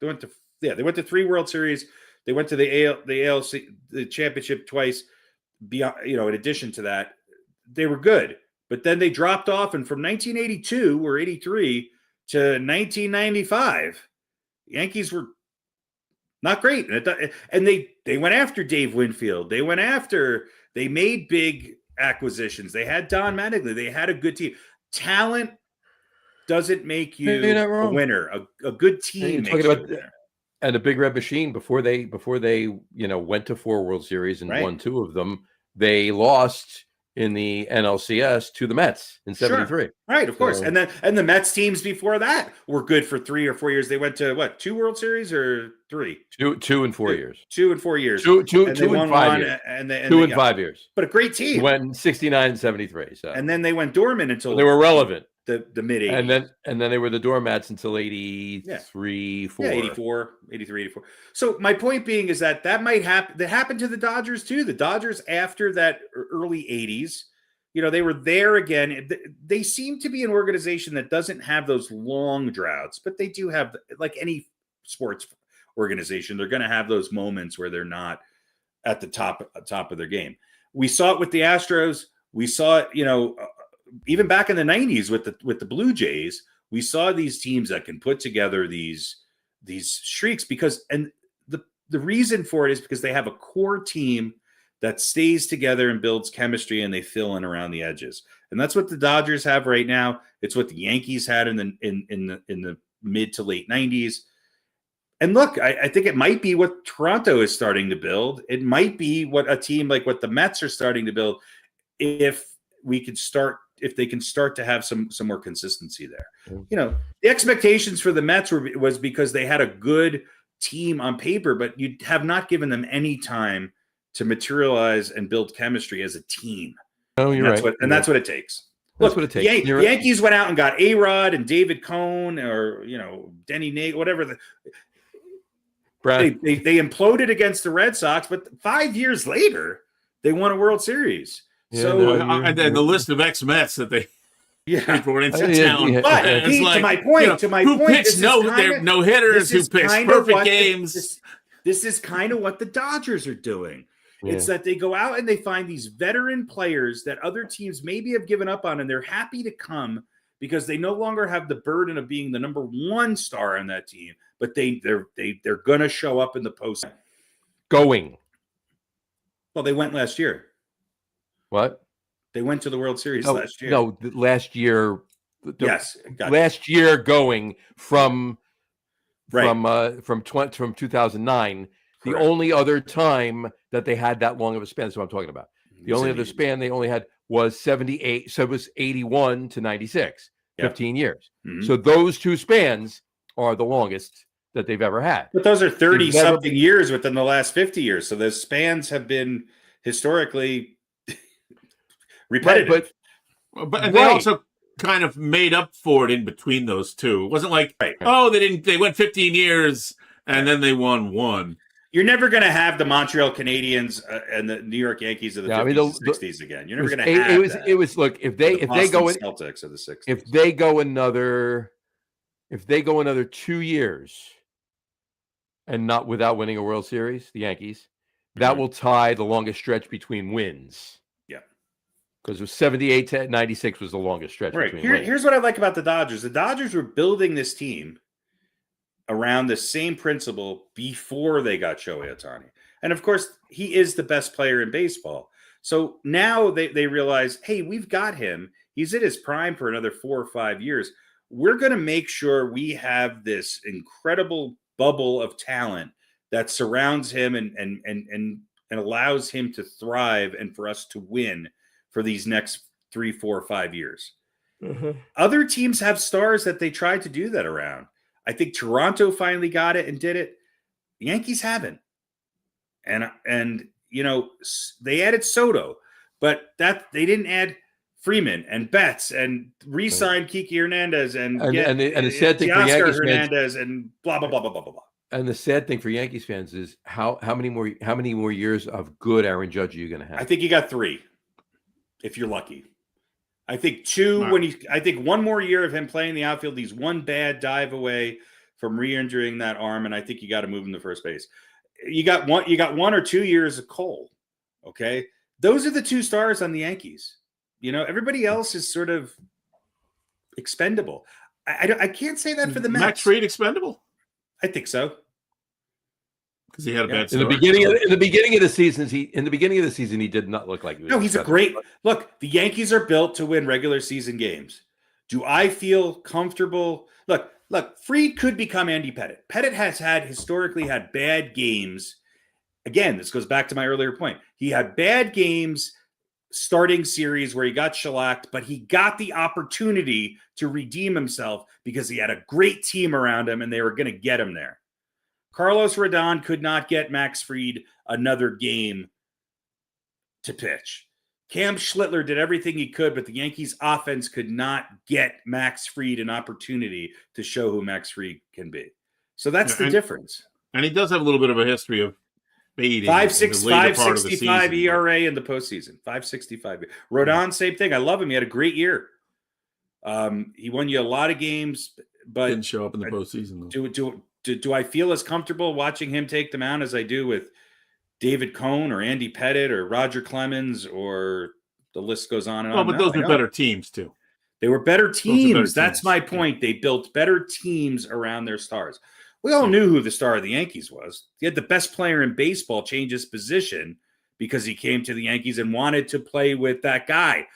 to 3 World Series. They went to the ALC, the championship twice. Beyond, in addition to that, they were good. But then they dropped off, and from 1982 or 83 to 1995, the Yankees were not great. And they went after Dave Winfield. They made big acquisitions. They had Don Mattingly. They had a good team. Talent doesn't make you a winner. A good team makes you a winner. And the Big Red Machine, before they went to 4 World Series and won 2 of them, they lost in the NLCS to the Mets in 73. Sure. Right, of course. And the Mets teams before that were good for 3 or 4 years. They went to 2 World Series or 3? 2 and 4 years. 2 and 4 years. 2 and 5 years. And 2 and 5 years. But a great team. Went 69 and 73. So. And then they went dormant until they were relevant. The mid 80s. And then they were the doormats until 83, 4. 83, 84. So my point being is that might happen. That happened to the Dodgers too. The Dodgers after that early 80s, they were there again. They seem to be an organization that doesn't have those long droughts, but they do have, like any sports organization, they're going to have those moments where they're not at the top of their game. We saw it with the Astros. We saw it, even back in the 90s with the Blue Jays. We saw these teams that can put together these streaks because the reason for it is because they have a core team that stays together and builds chemistry, and they fill in around the edges. And that's what the Dodgers have right now. It's what the Yankees had in the mid to late 90s. And look, I think it might be what Toronto is starting to build. It might be what a team like what the Mets are starting to build if they can start to have some more consistency there. The expectations for the Mets was because they had a good team on paper, but you have not given them any time to materialize and build chemistry as a team. Oh, you're right. That's what it takes. That's what it takes. The Yankees went out and got A-Rod and David Cohn or Denny Nate, whatever. They imploded against the Red Sox, but 5 years later they won a World Series. And then the list of ex-Mets that they brought into town. But to my point, who pitched no hitters, who pitched perfect games. This is kind of what the Dodgers are doing. It's that they go out and they find these veteran players that other teams maybe have given up on, and they're happy to come because they no longer have the burden of being the number 1 star on that team, but they're going to show up in the post. Going. Well, they went last year. What? They went to the World Series last year. No, last year. Yes, last year going from 2009. Correct. The only other time that they had that long of a span is what I'm talking about. The only other span they only had was 78. So it was 81 to 96, 15 years. Mm-hmm. So those 2 spans are the longest that they've ever had. But those are 30-something years within the last 50 years. So those spans have been historically repetitive. But they also kind of made up for it in between those 2. It wasn't like, they went 15 years and then they won 1. You're never going to have the Montreal Canadiens and the New York Yankees of the 50s and 60s again. You're never going to have that. It was look, if they go in Celtics of the 60s. If they go another 2 years and not without winning a World Series, the Yankees, that will tie the longest stretch between wins. Yeah. Because it was 78 to 96 was the longest stretch between wins. Here's what I like about the Dodgers. The Dodgers were building this team around the same principle before they got Shohei Ohtani. And of course, he is the best player in baseball. So now they realize, hey, we've got him. He's in his prime for another 4 or 5 years. We're going to make sure we have this incredible bubble of talent that surrounds him and allows him to thrive and for us to win for these next 3, 4, 5 years. Mm-hmm. Other teams have stars that they tried to do that around. I think Toronto finally got it and did it. The Yankees haven't. And they added Soto, but that they didn't add Freeman and Betts and re-signed Kiki Hernandez and the sad thing for Teoscar Yankees Hernandez and blah blah blah blah blah blah. And the sad thing for Yankees fans is how many more years of good Aaron Judge are you going to have? I think you got 3, if you're lucky. I think 2 I think 1 more year of him playing the outfield. He's 1 bad dive away from re-injuring that arm, and I think you got to move him to first base. You got 1 or 2 years of Cole. Okay, those are the 2 stars on the Yankees. Everybody else is sort of expendable. I can't say that for the Mets. Max Fried expendable? I think so. Because he had a bad in start. the beginning of the season he did not look like he was. No, he's a great look. The Yankees are built to win regular season games. Do I feel comfortable? Look, Fried could become Andy Pettitte. Pettitte has historically had bad games. Again, this goes back to my earlier point. He had bad games starting series where he got shellacked, but he got the opportunity to redeem himself because he had a great team around him and they were going to get him there. Carlos Rodon could not get Max Fried another game to pitch. Cam Schlittler did everything he could, but the Yankees offense could not get Max Fried an opportunity to show who Max Fried can be. So that's the difference. And he does have a little bit of a history of fading. 5.65 ERA in the postseason. 5.65. Rodon, same thing. I love him. He had a great year. He won you a lot of games, but didn't show up in the postseason though. Do I feel as comfortable watching him take them out as I do with David Cohn or Andy Pettitte or Roger Clemens, or the list goes on and on? But those were better teams too. They were better teams. That's my point. They built better teams around their stars. We all knew who the star of the Yankees was. He had the best player in baseball change his position because he came to the Yankees and wanted to play with that guy.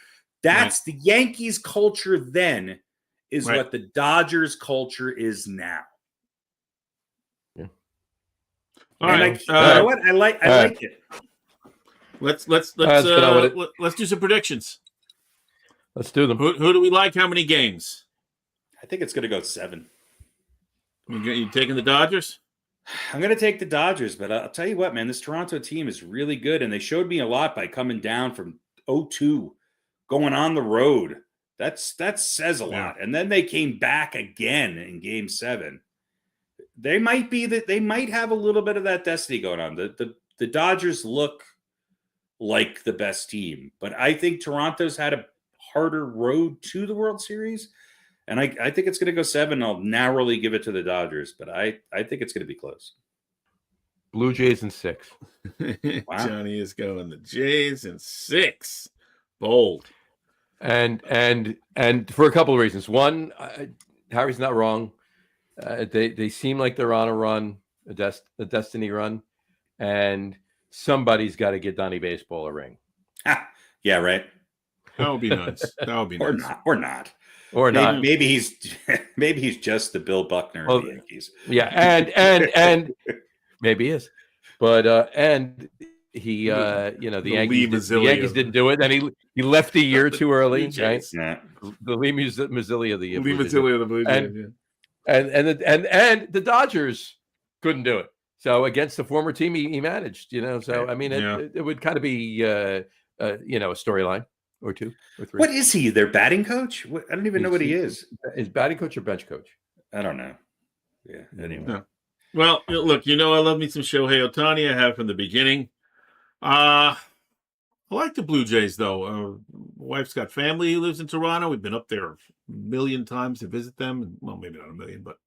That's the Yankees culture then is what the Dodgers culture is now. Yeah. All right. You know what? I like it. Let's do some predictions. Let's do them. Who do we like? How many games? I think it's going to go 7. You taking the Dodgers? I'm going to take the Dodgers, but I'll tell you what, man, this Toronto team is really good, and they showed me a lot by coming down from 0-2, going on the road. That says a lot. And then they came back again in Game 7. They might have a little bit of that destiny going on. The Dodgers look like the best team, but I think Toronto's had a harder road to the World Series. And I think it's going to go 7. I'll narrowly give it to the Dodgers, but I think it's going to be close. Blue Jays in 6. Wow. Johnny is going the Jays in 6. Bold. And for a couple of reasons. One, Harry's not wrong. They seem like they're on a run, a destiny run, and somebody's got to get Donnie Baseball a ring. Yeah, right. That would be nice. Or not. Or not. Maybe he's just the Bill Buckner of the Yankees. Yeah, and maybe he is, but and he the Yankees didn't do it, and he left a year too early, right? Yeah. The Lee Mazzilli of the Lee Mazzilli of the Blue Jays, and the Dodgers couldn't do it. So against the former team, he managed. So I mean, it would kind of be a storyline. Or 2 or 3. What is he? Their batting coach? I don't even know what he is. Is batting coach or bench coach? I don't know. Yeah. Anyway. No. Well, look, I love me some Shohei Ohtani. I have from the beginning. I like the Blue Jays, though. My wife's got family who lives in Toronto. We've been up there a million times to visit them. Well, maybe not a million, but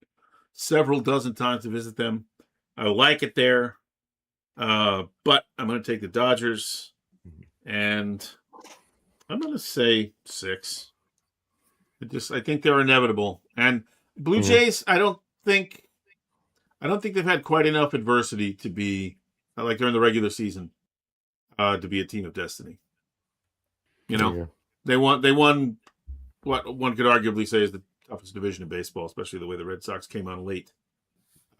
several dozen times to visit them. I like it there. But I'm going to take the Dodgers. And I'm going to say 6. I think they're inevitable. And Blue Jays, I don't think they've had quite enough adversity to be like during the regular season to be a team of destiny. They won what one could arguably say is the toughest division in baseball, especially the way the Red Sox came on late.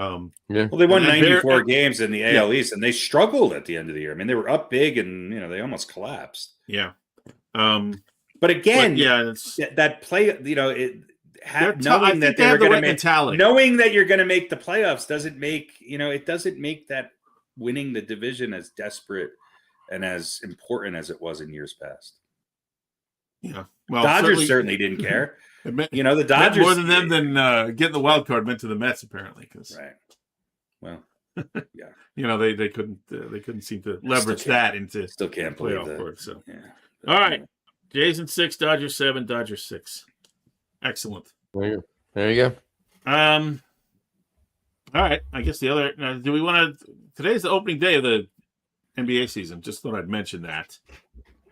Well, they won 94 games in the AL East, and they struggled at the end of the year. I mean, they were up big, and they almost collapsed. Yeah. But again, that play, knowing that they're going to make knowing that you're going to make the playoffs doesn't make it doesn't make that winning the division as desperate and as important as it was in years past. Yeah. Well, Dodgers certainly didn't care. It meant, You know, the Dodgers more than them than getting the wild card meant to the Mets apparently. Because right. Well, yeah. You know they couldn't seem to leverage that into still can't believe playoff that. court. So Yeah. All right, Jason 6, Dodgers 7, Dodgers 6. Excellent. There you go. All right. I guess the other. Do we want to? Today's the opening day of the NBA season. Just thought I'd mention that.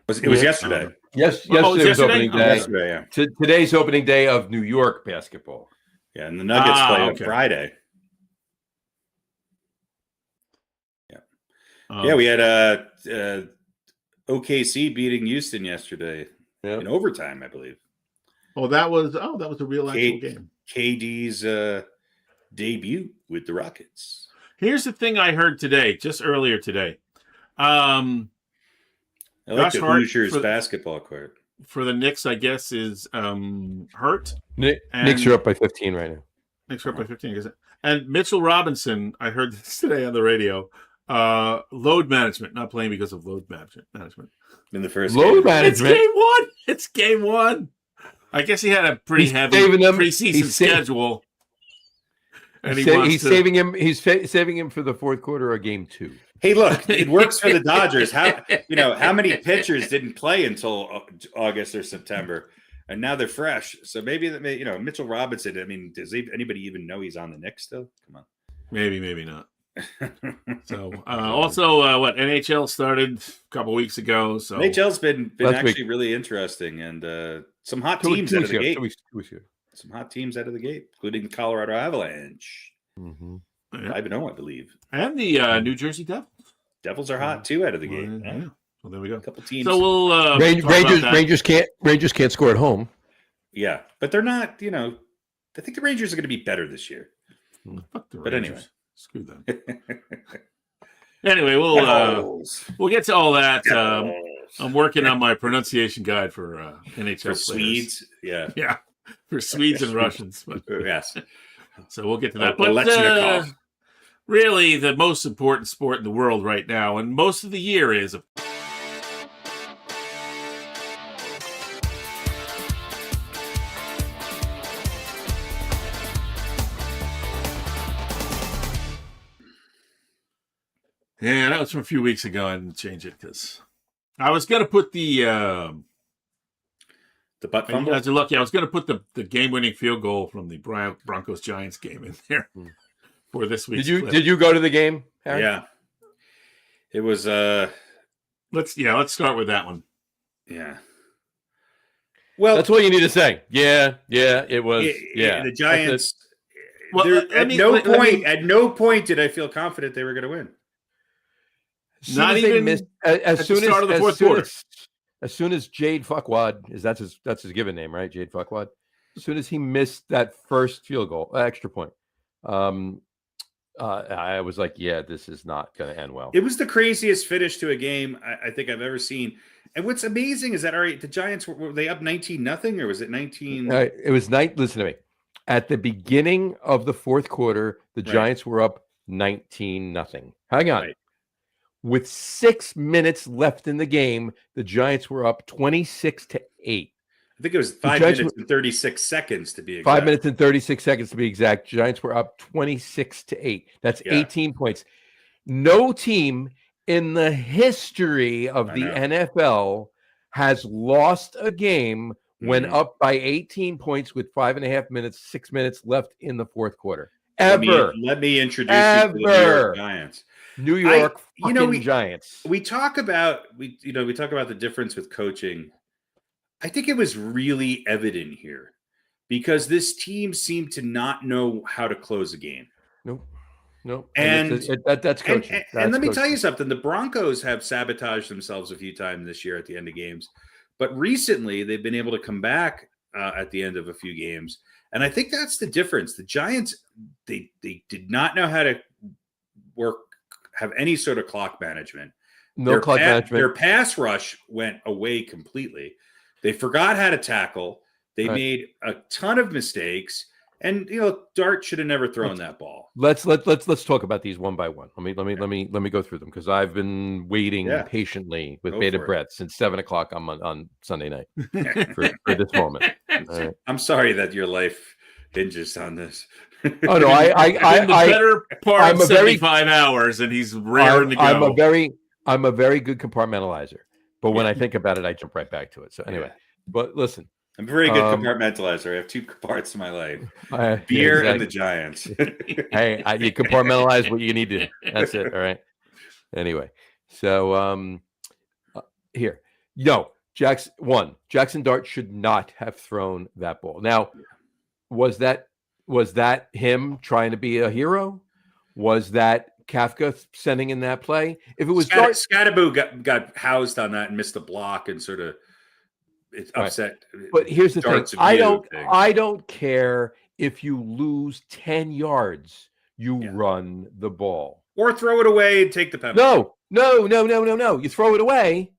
It was yesterday. Yesterday was opening day. Yesterday, yeah. Today's opening day of New York basketball. Yeah, and the Nuggets play on Friday. Yeah, we had OKC beating Houston yesterday in overtime, I believe. That was a real actual game. KD's debut with the Rockets. Here's the thing I heard today, just earlier today. I like the Hoosiers basketball court. For the Knicks, I guess, is hurt. Knicks are up by 15 right now. Knicks are up by 15, I guess. And Mitchell Robinson, I heard this today on the radio. Load management, not playing because of load management. In the first load game. management. It's game one. I guess he had a pretty heavy preseason schedule. And he's saving him. He's saving him for the fourth quarter of game 2. Hey, look, it works for the Dodgers. How many pitchers didn't play until August or September, and now they're fresh. So maybe Mitchell Robinson. I mean, does anybody even know he's on the Knicks still? Come on, maybe not. So also, NHL started a couple weeks ago. So NHL's been actually really interesting, and some hot teams out of the gate. 2 weeks ago. Some hot teams out of the gate, including the Colorado Avalanche. Mm-hmm. 5-0, I believe. And the New Jersey Devils. Devils are hot too out of the gate. Yeah. Well, there we go. A couple teams. So we'll Rangers can't score at home. Yeah, but they're not. I think the Rangers are going to be better this year. Fuck the Rangers. But anyway, screw them. Anyway, we'll get to all that. I'm working on my pronunciation guide for NHL for Swedes. Yeah, for Swedes and Russians. But, yes. So we'll get to that. But really, the most important sport in the world right now, and most of the year is. Yeah, that was from a few weeks ago. I didn't change it because I was going to put the butt fumble. As you're lucky, I was going to put the game-winning field goal from the Broncos Giants game in there for this week. Did you go to the game, Harry? Yeah, it was. Let's start with that one. Yeah. Well, that's all you need to say. Yeah, it was. The Giants. Well, at no point did I feel confident they were going to win. Not even as soon as the fourth quarter. As soon as Jade Fuckwad that's his given name, right? Jade Fuckwad. As soon as he missed that first field goal, extra point, I was like, yeah, this is not going to end well. It was the craziest finish to a game I think I've ever seen. And what's amazing is that the Giants were they up 19-0 or was it 19? It was listen to me. At the beginning of the fourth quarter, the Giants were up 19-0. Hang on. Right. With 6 minutes left in the game, the Giants were up 26-8. I think it was 5 minutes and 36 seconds to be exact. 5 minutes and 36 seconds to be exact. Giants were up 26-8. That's 18 points. No team in the history of the NFL has lost a game when up by 18 points with 5.5 minutes, 6 minutes left in the fourth quarter. Ever. Let me introduce you to the New York Giants. New York Giants. We talk about the difference with coaching. I think it was really evident here because this team seemed to not know how to close a game. Nope. And that's coaching. And let me tell you something. The Broncos have sabotaged themselves a few times this year at the end of games, but recently they've been able to come back at the end of a few games. And I think that's the difference. The Giants, they did not know how to have any sort of clock management. Management. Their pass rush went away completely. They forgot how to tackle. They made a ton of mistakes. And Dart should have never thrown that ball. Let's talk about these one by one. Let me go through them because I've been waiting patiently with bated breath since 7:00 on Sunday night for this moment. Right. I'm sorry that your life hinges on this. Oh no, I the better part of 75 hours, and he's raring to go. I'm a very good compartmentalizer, but when I think about it, I jump right back to it. So anyway, but listen. I'm a very good compartmentalizer. I have two parts of my life: beer and the Giants. Hey, you compartmentalize what you need to. That's it. All right. Anyway, so here, Jackson Dart should not have thrown that ball. Now, was that him trying to be a hero? Was that Kafka sending in that play? If it was Scattaboo got housed on that and missed the block and sort of. It's upset. But here's the thing. I don't care if you lose 10 yards, you run the ball. Or throw it away and take the penalty. No. You throw it away,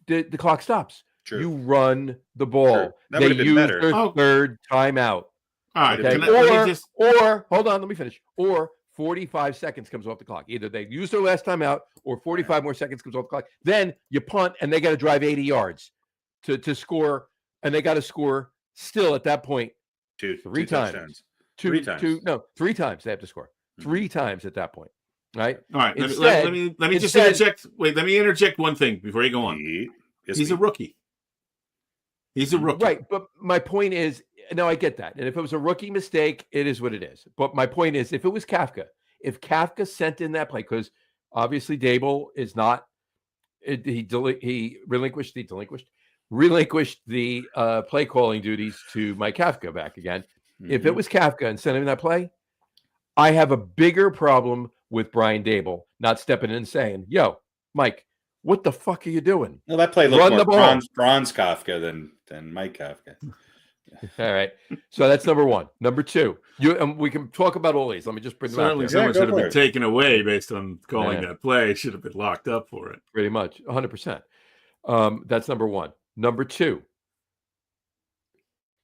the clock stops. True. You run the ball. True. That would have been better. Their third timeout. All right. Okay? Or hold on, let me finish. Or 45 seconds comes off the clock. Either they use their last timeout or 45 more seconds comes off the clock. Then you punt and they got to drive 80 yards. To score, and they got to score still at that point three times. Three times they have to score. Three times at that point, right? All right. Let me just interject. Wait, let me interject one thing before you go on. He's a rookie. He's a rookie. Right, but my point is, no, I get that. And if it was a rookie mistake, it is what it is. But my point is, if it was Kafka, if Kafka sent in that play, because obviously Dable is not, he relinquished the play calling duties to Mike Kafka back again. Mm-hmm. If it was Kafka and sent him that play, I have a bigger problem with Brian Dable not stepping in and saying, "Yo, Mike, what the fuck are you doing?" Well, that play looked more bronze Kafka than Mike Kafka. All right, so that's number one. Number two, we can talk about all these. Let me just bring them out there. Someone should have been taken away based on calling that play. Should have been locked up for it. Pretty much, 100%. That's number one. Number two,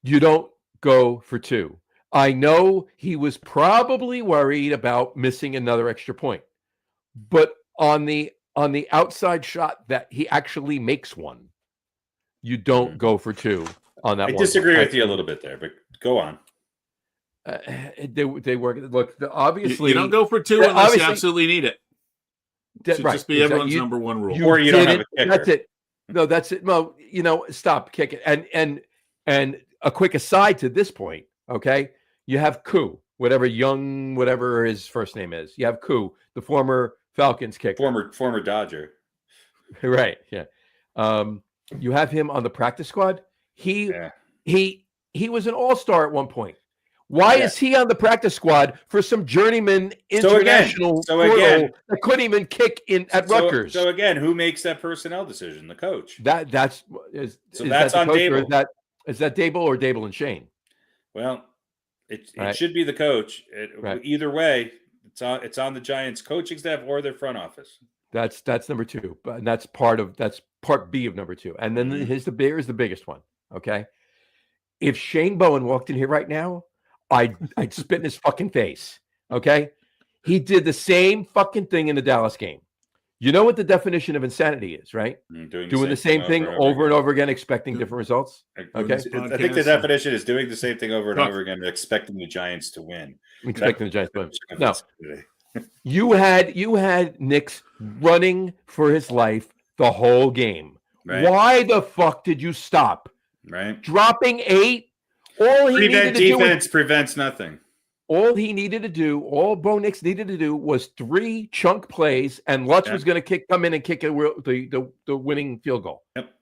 you don't go for two. I know he was probably worried about missing another extra point, but on the outside shot that he actually makes one, you don't go for two on that. I disagree with you a little bit there, but go on. They work. Look, obviously you don't go for two unless you absolutely need it. It should just be everyone's number one rule. Or you don't have a kicker. That's it. No, that's it. No, stop, kick it. And a quick aside to this point, okay? You have Koo, whatever his first name is. You have Koo, the former Falcons kicker. Former Dodger. Right, yeah. You have him on the practice squad. He was an all-star at one point. Why is he on the practice squad for some journeyman international that couldn't even kick at Rutgers? So again, who makes that personnel decision? The coach. That's on Dable. Is that Dable or Dable and Shane? Well, it should be the coach. Either way, it's on the Giants coaching staff or their front office. That's number two, but that's part B of number two, and then here's the biggest one. Okay, if Shane Bowen walked in here right now, I'd spit in his fucking face. Okay, he did the same fucking thing in the Dallas game. You know what the definition of insanity is, right? Doing the same thing over and over again, expecting different results. Okay, I think the definition is doing the same thing over and over again, expecting the Giants to win. No, you had Nix running for his life the whole game. Right. Why the fuck did you stop? Right, dropping 8. Defense prevents nothing. All he needed to do, all Bo Nix needed to do was 3 chunk plays, and Lutz was going to come in and kick the winning field goal. Yep.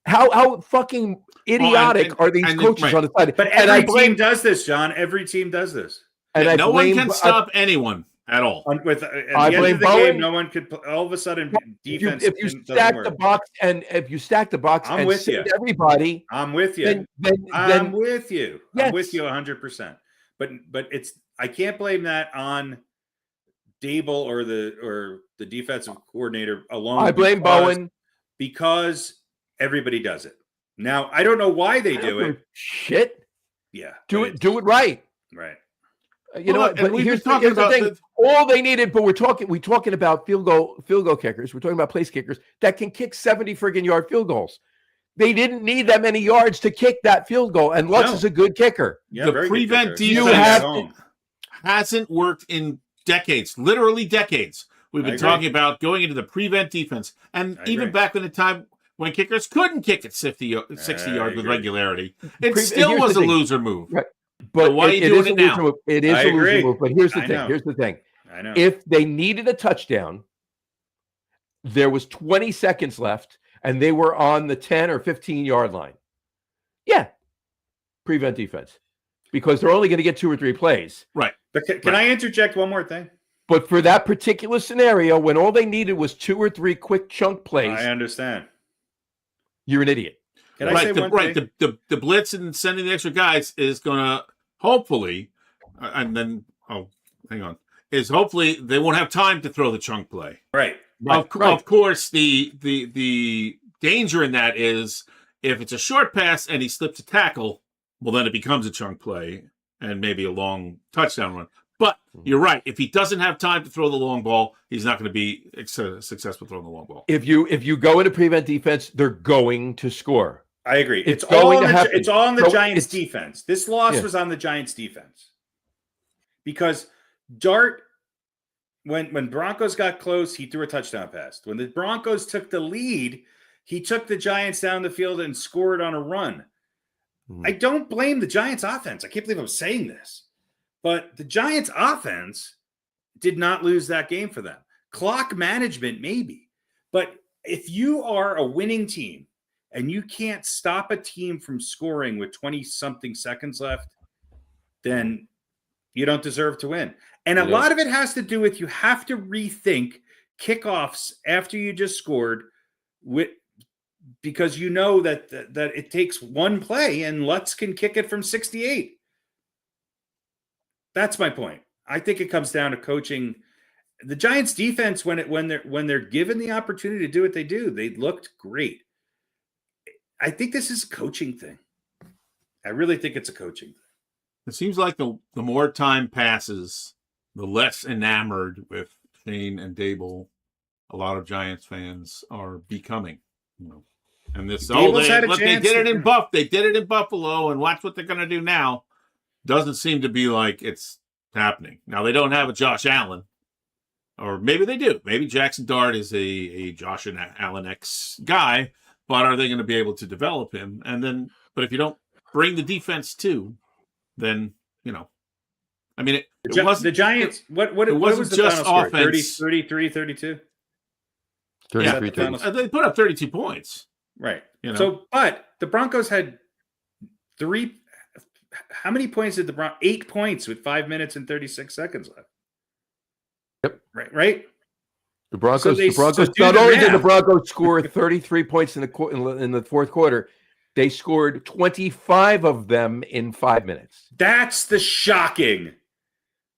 How fucking idiotic are these coaches on the side? But every team does this, John. Every team does this. And no one can stop anyone at all. At the end of the game, no one could. All of a sudden, defense. If you stack the box and I'm with you. Everybody, I'm with you. I'm with you. Yes. I'm with you 100%. But I can't blame that on Dable or the defensive coordinator alone. I blame Bowen because everybody does it. Now I don't know why they do it. Shit. Yeah. Do it right. Right. You know what? But here's the thing. All they needed, but we're talking about field goal kickers. We're talking about place kickers that can kick 70 friggin' yard field goals. They didn't need that many yards to kick that field goal, and Lutz is a good kicker. Yeah, the very prevent good kicker. defense hasn't worked in decades, literally decades. We've been talking about going into the prevent defense, and even back in the time when kickers couldn't kick at 60 yards with regularity, it still was a loser move. Right. But why are you doing it now? It is a loser move. But here's the thing. Here's the thing. I know. If they needed a touchdown, there was 20 seconds left, and they were on the 10 or 15-yard line. Yeah, prevent defense, because they're only going to get 2 or 3 plays. Right. But can I interject one more thing? But for that particular scenario, when all they needed was 2 or 3 quick chunk plays, I understand. You're an idiot. Can I say one thing? The blitz and sending the extra guys is going to hopefully, and then hang on, is hopefully they won't have time to throw the chunk play. Right. Of course, the danger in that is if it's a short pass and he slips a tackle, well, then it becomes a chunk play and maybe a long touchdown run. But you're right. If he doesn't have time to throw the long ball, he's not going to be successful throwing the long ball. If you go into prevent defense, they're going to score. I agree. It's all on the Giants' defense. This loss was on the Giants' defense. Because Dart, when Broncos got close, he threw a touchdown pass. When the Broncos took the lead, he took the Giants down the field and scored on a run. I don't blame the Giants' offense. I can't believe I'm saying this. But the Giants' offense did not lose that game for them. Clock management, maybe. But if you are a winning team and you can't stop a team from scoring with 20-something seconds left, then you don't deserve to win. And a lot of it has to do with you have to rethink kickoffs after you just scored, because you know that it takes one play and Lutz can kick it from 68. That's my point. I think it comes down to coaching. The Giants' defense, when they're given the opportunity to do what they do, they looked great. I think this is a coaching thing. I really think it's a coaching thing. It seems like the more time passes, the less enamored with Shane and Dable a lot of Giants fans are becoming. And this they did it in Buffalo, and watch what they're going to do now. Doesn't seem to be like it's happening. Now, they don't have a Josh Allen, or maybe they do. Maybe Jackson Dart is a Josh Allen-X guy, but are they going to be able to develop him? But if you don't bring the defense too, then, I mean, it wasn't the Giants. What was the just final score? offense. 33, 32? 33. They put up 32 points. Right. So, but the Broncos had 3. How many points did the Broncos? 8 points with 5 minutes and 36 seconds left. Yep. Right. The Broncos. Not only did the Broncos score 33 points in the fourth quarter, they scored 25 of them in 5 minutes. That's the shocking.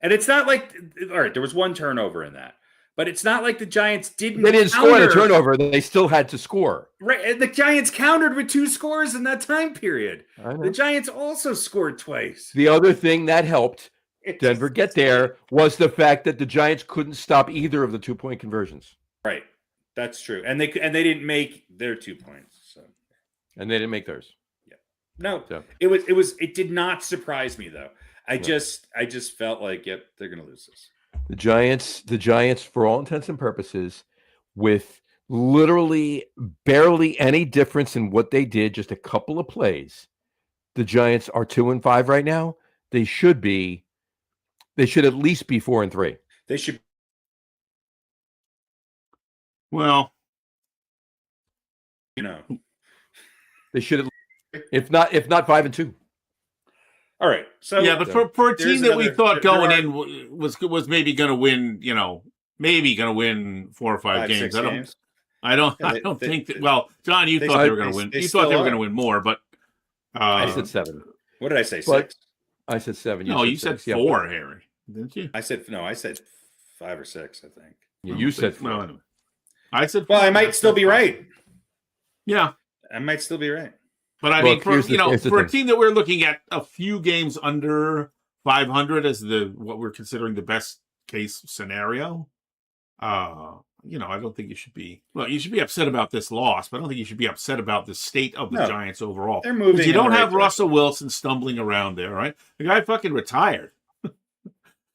And it's not like, all right, there was one turnover in that. But it's not like the Giants didn't score the turnover. They still had to score. Right. And the Giants countered with 2 scores in that time period. The Giants also scored twice. The other thing that helped Denver get there was the fact that the Giants couldn't stop either of the 2-point conversions. Right. That's true. And they didn't make their 2 points. So. And they didn't make theirs. Yeah. No. So. It did not surprise me though. I just felt like, yep, they're going to lose this. The Giants, for all intents and purposes, with literally barely any difference in what they did, just a couple of plays, the Giants are 2-5 right now. They should at least be 4-3. They should. Well, they should, if not 5-2. All right. So yeah, but for a team that we thought going in was maybe going to win, maybe going to win 4 or 5 games. I don't think that. Well, John, you thought they were going to win. You thought they were going to win more, but I said 7. What did I say? 6. I said 7. You said 4, Harry, didn't you? I said 5 or 6. I think. Yeah, you said 4. No, anyway. I said. Well, I might still be right. Yeah, I might still be right. But I Look, mean, here's the for a thing. team that we're looking at a few games under 500 as what we're considering the best case scenario, I don't think you should be. Well, you should be upset about this loss, but I don't think you should be upset about the state of the No. Giants overall. They're moving Because you in the don't right have Russell direction. Wilson stumbling around there, right? The guy fucking retired.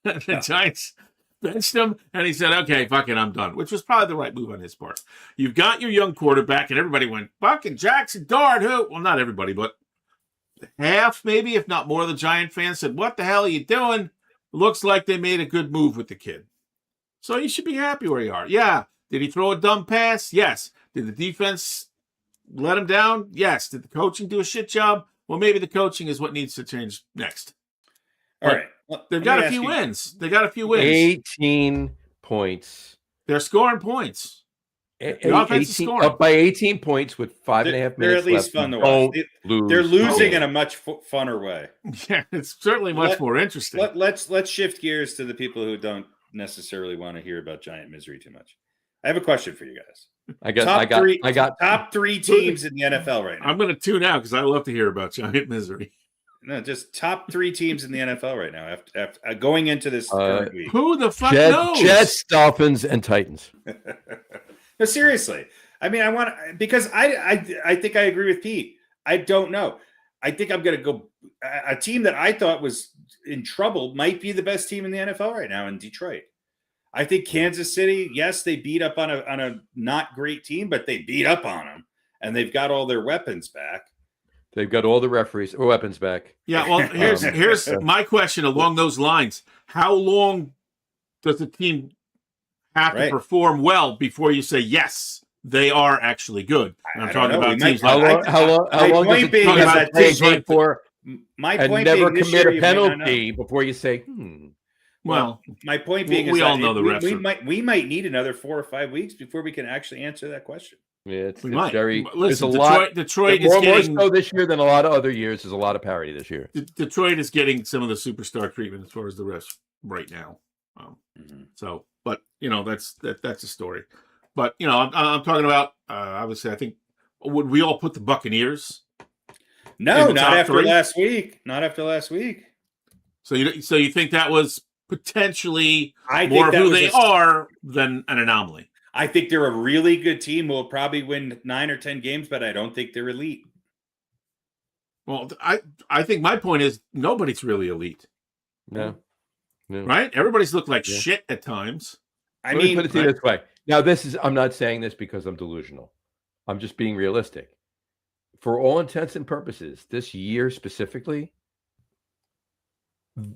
The Giants benched him, and he said, "Okay, fuck it, I'm done," which was probably the right move on his part. You've got your young quarterback, and everybody went, "Fucking Jackson Dart, who?" Well, not everybody, but half, maybe, if not more, of the Giant fans said, "What the hell are you doing?" Looks like they made a good move with the kid. So you should be happy where you are. Yeah. Did he throw a dumb pass? Yes. Did the defense let him down? Yes. Did the coaching do a shit job? Well, maybe the coaching is what needs to change next. All right. They've got a few wins. They got a few wins. 18 points. They're scoring points. The offense is scoring. Up by 18 points with 5.5 minutes They're at least left. fun to watch. They're losing in a much funner way. Yeah, it's certainly much more interesting. Let's shift gears to the people who don't necessarily want to hear about Giant misery too much. I have a question for you guys. I got top three teams in the NFL right now. I'm going to tune out because I love to hear about Giant misery. No, just top three teams in the NFL right now after going into this current week. Who the fuck knows? Jets, Dolphins, and Titans. No, seriously. I mean, because I think I agree with Pete. I don't know. I think I'm going to go. A team that I thought was in trouble might be the best team in the NFL right now in Detroit. I think Kansas City, yes, they beat up on a not great team, but they beat up on them, and they've got all their weapons back. They've got all the weapons back. Yeah, well, here's my question along those lines. How long does the team have to perform well before you say, yes, they are actually good? And I'm talking about teams like how long does it take game for my and point never being, commit a penalty before you say, Well, my point being we is all that know the refs. we might need another 4 or 5 weeks before we can actually answer that question. Yeah, it's might. very. Listen, there's a lot. Detroit is more getting so this year than a lot of other years. There's a lot of parity this year. Detroit is getting some of the superstar treatment as far as the refs right now. So, but that's a story. But I'm talking about obviously. I think would we all put the Buccaneers? No, not after last week. Not after last week. So you think that was potentially more more of who they are than an anomaly? I think they're a really good team. Will probably win 9 or 10 games, but I don't think they're elite. Well, I think my point is nobody's really elite. No. Right? Everybody's looked like shit at times. Let me put it this way. Now, I'm not saying this because I'm delusional. I'm just being realistic. For all intents and purposes, this year specifically,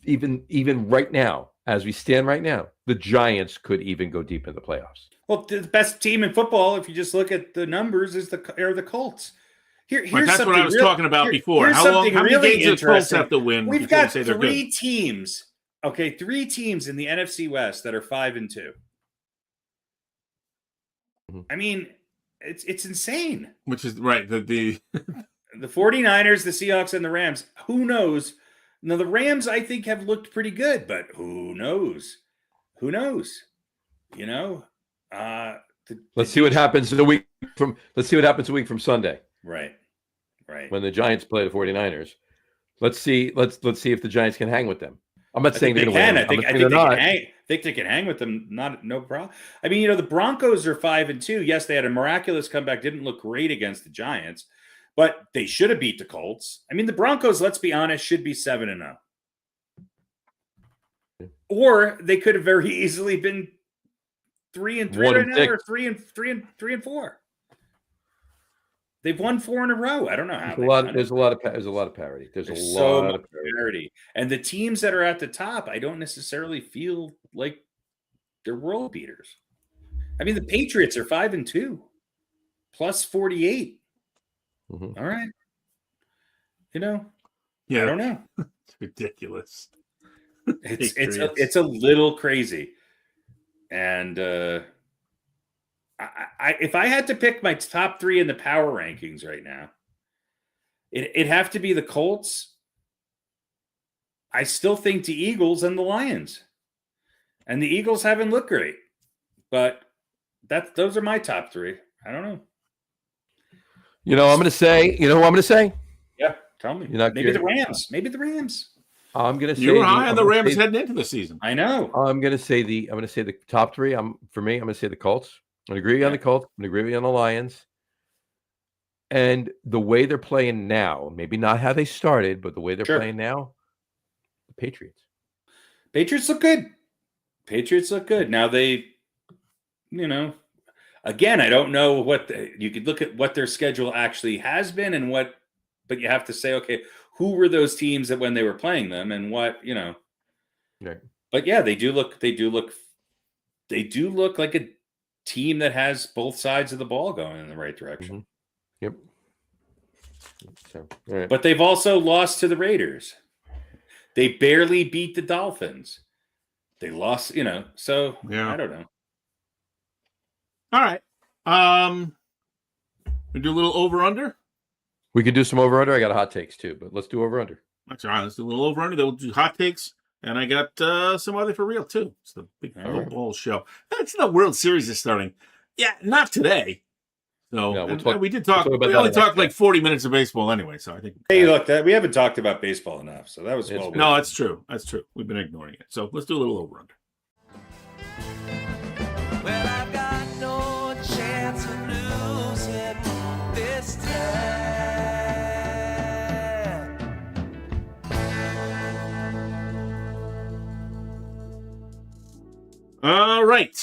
even right now, as we stand right now, the Giants could even go deep in the playoffs. Well, the best team in football, if you just look at the numbers, are the Colts. Here's that's what I was talking about before. How many games do the Colts have to win? We've got 3 teams. Okay, 3 teams in the NFC West that are 5-2. Mm-hmm. I mean, it's insane. Which is right. The 49ers, the Seahawks, and the Rams. Who knows? Now the Rams, I think, have looked pretty good, but who knows? Who knows? Let's see what happens a week from Sunday. Right. When the Giants play the 49ers. Let's see if the Giants can hang with them. I'm not saying they're going to win. I think they can hang with them. No problem. I mean, the Broncos are 5-2. Yes, they had a miraculous comeback. Didn't look great against the Giants, but they should have beat the Colts. I mean, the Broncos, let's be honest, should be 7-0. Or they could have very easily been 3-3 right now, or 3-4. They've won 4 in a row. I don't know how. There's a lot of parity. There's so much parity. And the teams that are at the top, I don't necessarily feel like they're world beaters. I mean, the Patriots are 5-2, plus 48. Mm-hmm. All right. Yeah, I don't know. It's ridiculous. It's a little crazy. And if I had to pick my top 3 in the power rankings right now, it'd have to be the Colts. I still think the Eagles and the Lions. And the Eagles haven't looked great. But those are my top 3. I don't know. You know, I'm going to say. You know who I'm going to say? Yeah, tell me. You're not Maybe curious? the Rams. Maybe the Rams. I'm going to say You were high on the I'm gonna Rams say- heading into the season. I know. I'm going to say the top three. I'm going to say the Colts. I'm going to agree on the Colts. I'm going to agree on the Lions. And the way they're playing now, maybe not how they started, but the way they're playing now, the Patriots. Patriots look good. Patriots look good. Now they, again, I don't know you could look at what their schedule actually has been and but you have to say, okay, who were those teams that when they were playing them and what. Right. But yeah, they do look like a team that has both sides of the ball going in the right direction. Mm-hmm. Yep. So, all right. But they've also lost to the Raiders. They barely beat the Dolphins. They lost, so Yeah. I don't know. All right. We do a little over under. We could do some over under. I got a hot takes too, but let's do over under. That's all right. Let's do a little over under. Then we'll do hot takes, and I got some other for real too. It's the big football show. That's the World Series is starting. Yeah, not today. So No, we did talk. we'll talk about We that only next talked time. like 40 minutes of baseball anyway. So I think. Hey, look, we haven't talked about baseball enough, so that was well. No, that's true. That's true. We've been ignoring it. So let's do a little over under. Well, I've got no chance of losing this time. All right,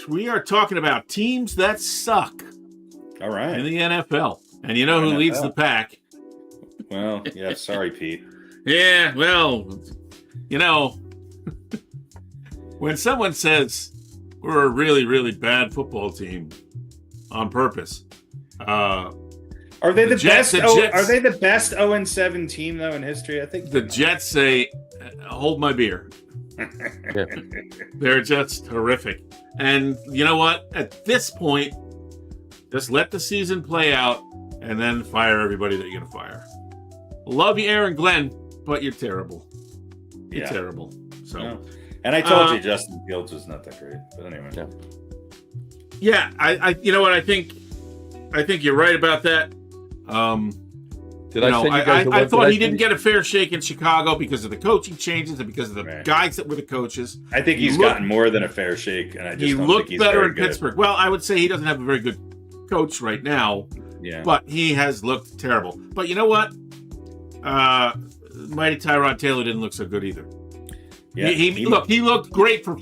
we are talking about teams that suck All right. in the NFL, and you know who leads the pack? Well, yeah. Sorry, Pete. Yeah, well, when someone says we're a really, really bad football team on purpose, Are they the Jets- best? the Jets- Are they the best 0-7 team though in history? I think the Jets say, "Hold my beer." They're just horrific. And you know what? At this point, just let the season play out and then fire everybody that you're going to fire. Love you, Aaron Glenn, but you're terrible. You're terrible. So, No. And I told you Justin Fields was not that great. But anyway. yeah, I you know what? I think you're right about that. Did I send you guys the I one- thought did he didn't get a fair shake in Chicago because of the coaching changes and because of the Right. guys that were the coaches. I think he's gotten more than a fair shake, and I just He don't looked think he's better very in good. Pittsburgh. Well, I would say he doesn't have a very good coach right now, Yeah. but he has looked terrible. But you know what? Mighty Tyrod Taylor didn't look so good either. Yeah. He looked great for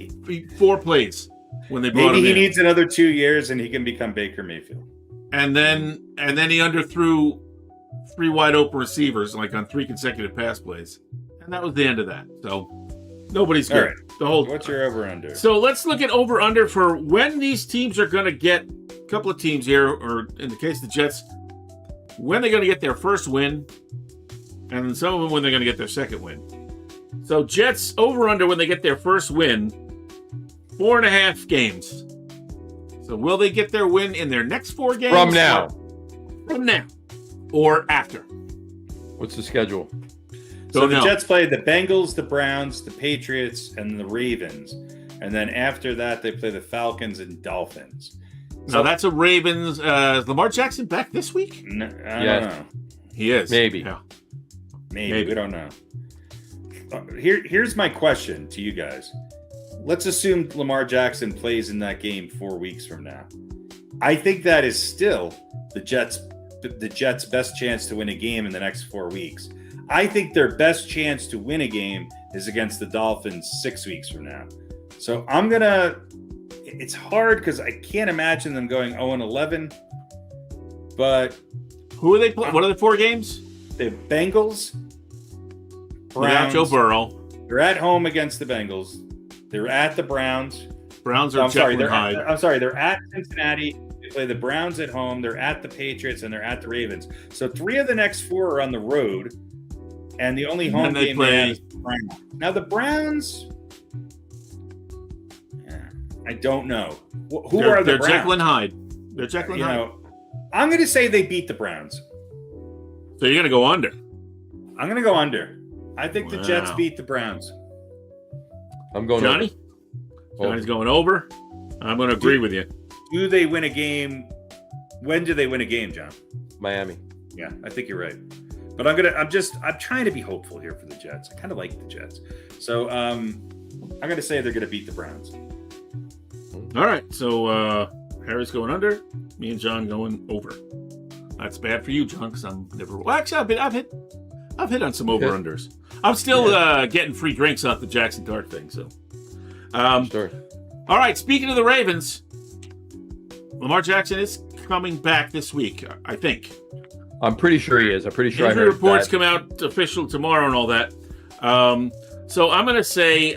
4 plays when they brought Maybe him he in. needs another 2 years, and he can become Baker Mayfield. And then he underthrew 3 wide open receivers like on 3 consecutive pass plays, and that was the end of that. So nobody's good. All right. The whole. What's your over under? So let's look at over under for when these teams are going to get a couple of teams here, or in the case of the Jets, when they're going to get their first win, and some of them when they're going to get their second win. So Jets over under when they get their first win, 4.5 games. So will they get their win in their next 4 games? From now. From now. Or after. What's the schedule? So the know. Jets play the Bengals, the Browns, the Patriots, and the Ravens. And then after that, they play the Falcons and Dolphins. So that's a Ravens. Is Lamar Jackson back this week? I don't Yes. know. He is. Maybe. Yeah. Maybe. We don't know. Here's my question to you guys. Let's assume Lamar Jackson plays in that game 4 weeks from now. I think that is still the Jets' best chance to win a game in the next 4 weeks. I think their best chance to win a game is against the Dolphins 6 weeks from now. So it's hard because I can't imagine them going 0-11. But Who are they playing? What are the 4 games? the Bengals, Without Joe Browns, Burrow. they're at home against the Bengals. They're at the Browns. Browns are I'm sorry, Jekyll and Hyde. they're at Cincinnati. They play the Browns at home. They're at the Patriots, and they're at the Ravens. So 3 of the next 4 are on the road, and the only home And they game play- they have is the Browns. Now the Browns, I don't know. Who are the They're Browns? Jekyll and Hyde. They're Jekyll and You Hyde. know, I'm going to say they beat the Browns. So you're going to go under. I'm going to go under. I think the Jets Wow. beat the Browns. I'm going Johnny? over. Johnny's going over. I'm going to agree with you. Do they win a game? When do they win a game, John? Miami. Yeah, I think you're right. But I'm trying to be hopeful here for the Jets. I kind of like the Jets. So I'm gonna say they're gonna beat the Browns. All right. So Harry's going under. Me and John going over. That's bad for you, John, because I'm never. Well, actually, I've hit on some over unders. I'm still getting free drinks off the Jackson Dart thing. So, Sure. All right. Speaking of the Ravens, Lamar Jackson is coming back this week, I think. I'm pretty sure he is. I'm pretty sure Injury I heard reports that. come out official tomorrow and all that. So I'm going to say,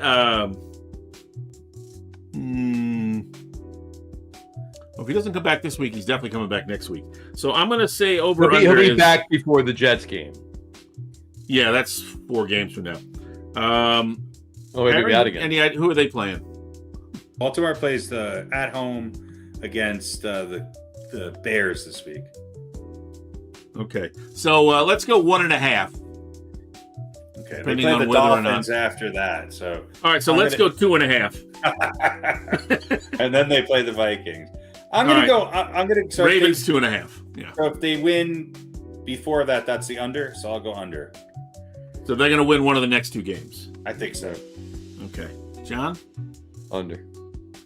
if he doesn't come back this week, he's definitely coming back next week. So I'm going to say over He'll under be is back before the Jets game. Yeah, that's 4 games from now. He'll Harry, be out again. Who are they playing? Baltimore plays at home against the Bears this week. Okay, so let's go 1.5. Okay, they Depending play on the whether or Dolphins not. after that. So All right, so let's go 2.5. and then they play the Vikings. I'm gonna go. I'm gonna so Ravens 2.5. Yeah. So if they win before that, that's the under. So I'll go under. So they're going to win one of the next 2 games. I think so. Okay, John. Under.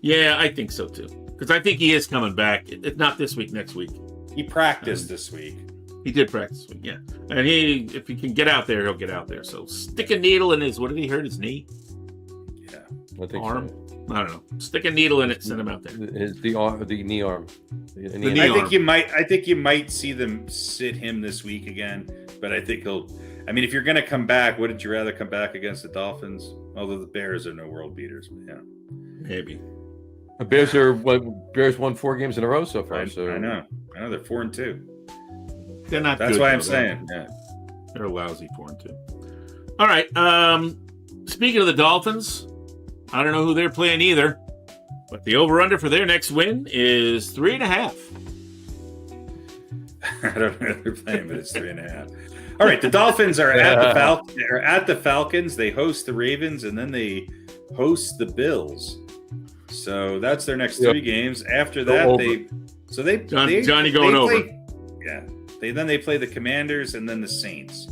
Yeah, I think so too. Because I think he is coming back. If not this week, next week. He practiced this week. He did practice this week, yeah. And if he can get out there, he'll get out there. So stick a needle in his. What did he hurt? His knee? Yeah. I think Arm? so. I don't know. Stick a needle in it. Send him out there. The knee arm. The knee knee I arm. think you might. I think you might see them sit him this week again. But I think he'll. I mean, if you're going to come back, wouldn't you rather come back against the Dolphins? Although the Bears are no world beaters. But yeah. Maybe. The Bears won 4 games in a row so far. I So know. They're 4-2. They're not That's good, why though. I'm saying. Yeah. They're lousy 4-2. All right. Speaking of the Dolphins, I don't know who they're playing either, but the over-under for their next win is 3.5. I don't know who they're playing, but it's 3.5. All right, the Dolphins are at the Falcons. They host the Ravens, and then they host the Bills. So that's their next 3 games. After that, Johnny going over. Yeah. They play the Commanders and then the Saints.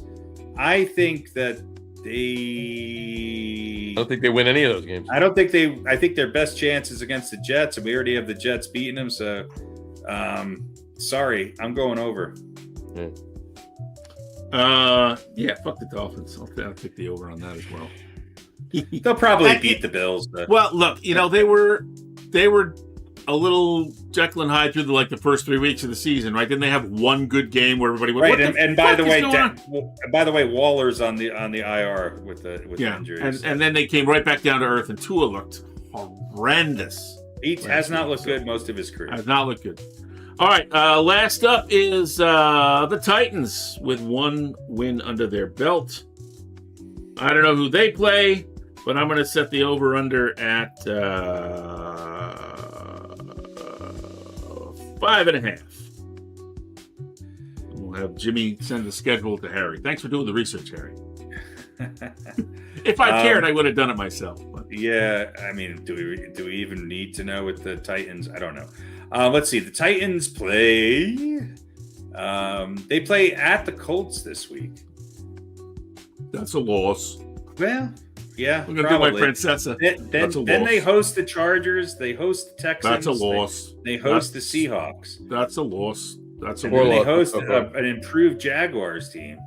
I think that I don't think they win any of those games. I think their best chance is against the Jets, and we already have the Jets beating them. So, sorry, I'm going over. Yeah, fuck the Dolphins. I'll pick the over on that as well. They'll probably beat the Bills. But. Well, look, they were a little Jekyll and Hyde through the first 3 weeks of the season, right? Then they have one good game where everybody went, right. And by the way, Waller's on the IR with injuries. And then they came right back down to earth, and Tua looked horrendous. He has not looked good most of his career. Has not looked good. All right, last up is the Titans with 1 win under their belt. I don't know who they play, but I'm going to set the over-under at 5.5. We'll have Jimmy send the schedule to Harry. Thanks for doing the research, Harry. If I cared, I would have done it myself. But. Yeah, I mean, do we even need to know with the Titans? I don't know. Let's see. The Titans play. They play at the Colts this week. That's a loss. Well, yeah, I'm going to do my Princessa. Then they host the Chargers. They host the Texans. That's a loss. They host the Seahawks. That's a loss. That's a And loss. then they host an improved Jaguars team.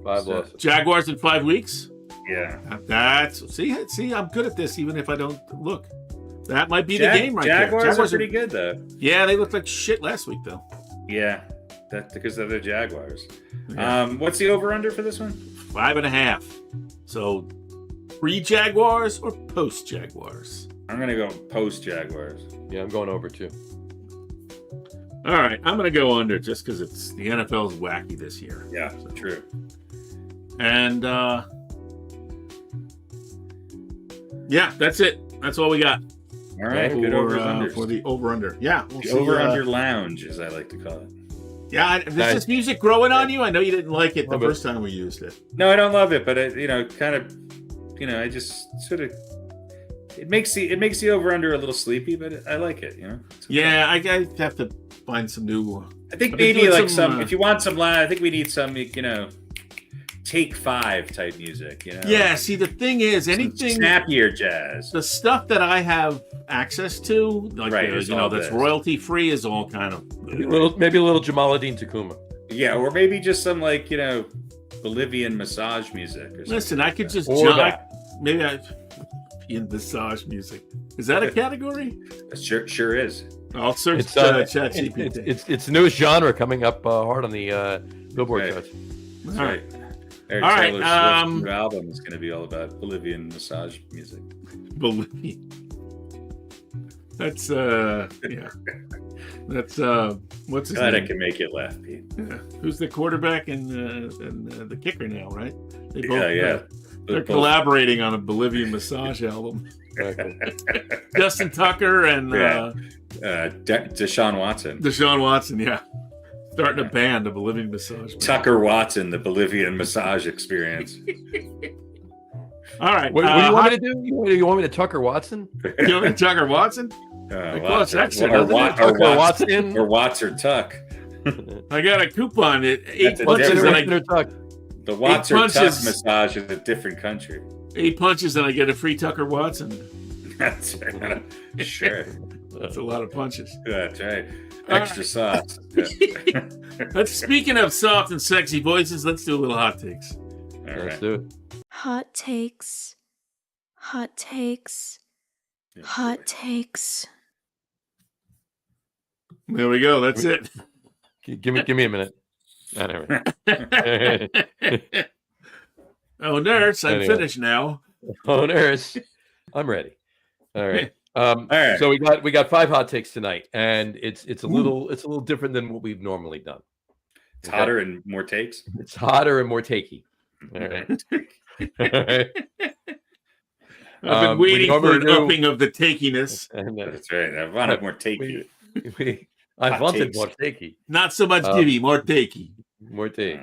5 losses. Jaguars in 5 weeks? Yeah. See, I'm good at this, even if I don't look. That might be the game right there. Jaguars are pretty good, though. Yeah, they looked like shit last week, though. Yeah, that's because they're the Jaguars. Yeah. What's the over-under for this one? 5.5. So, pre-Jaguars or post-Jaguars? I'm going to go post-Jaguars. Yeah, I'm going over too. All right, I'm going to go under just because the NFL's wacky this year. Yeah, true. And, yeah, that's it. That's all we got. All right, good over-unders. For the over-under. Yeah. The over-under lounge, as I like to call it. Yeah, is this music growing on you? I know you didn't like it the first time we used it. No, I don't love it, but I just sort of it makes the over under a little sleepy, but I like it. Yeah, I have to find some new I think I've been maybe doing like some, if you want some live, I think we need some, Take 5 type music. Yeah. See, the thing is, Some anything snappier jazz. the stuff that I have access to, like Right, all that's this. royalty free, is all kind of Maybe a little Jamaluddin Takuma. Yeah, or maybe just some Bolivian massage music. Or something. Listen, I could just Or that. maybe in massage music. Is that a category? Sure is. I'll search It's ChatGPT. it's the newest genre coming up hard on the Billboard Right. charts. That's All right. Eric All right, Taylor Swift's new album is going to be all about Bolivian massage music. Believe. That's yeah. That's what's his Glad I name? can make you laugh, Pete. Yeah. Who's the quarterback and the kicker now, right? They Yeah. they're Both- collaborating on a Bolivian massage album. Justin Tucker and Deshaun Watson. Deshaun Watson, yeah. Starting a band, a Bolivian massage band. Tucker Watson, the Bolivian massage experience. All right. What do you want me to do? You want me to Tucker Watson? You want me to Tucker Watson? Close accent, doesn't it? Tucker Watson? Or Watts or Tuck. I got a coupon. Eight That's a punches, different- and I Tuck. The Watts or Tuck punches. massage is a different country. 8 punches, and I get a free Tucker Watson. That's sure. That's a lot of punches. That's right. All Extra sauce. Yeah. Speaking of soft and sexy voices, let's do a little hot takes. All Let's right. do it. Hot takes. Hot takes. Hot takes. There we go. That's it. Give me a minute. Anyway. Oh, nurse, I'm Anyway. finished now. Oh, nurse, I'm ready. All right. right. So we got 5 hot takes tonight, and it's a little different than what we've normally done. It's hotter and more takes. It's hotter and more takey. All right. All right. I've been We waiting for normally an do- upping of the takiness. And, That's right. I wanted more takey. I Hot wanted takes. more takey. Not so much gibby, more takey. More take.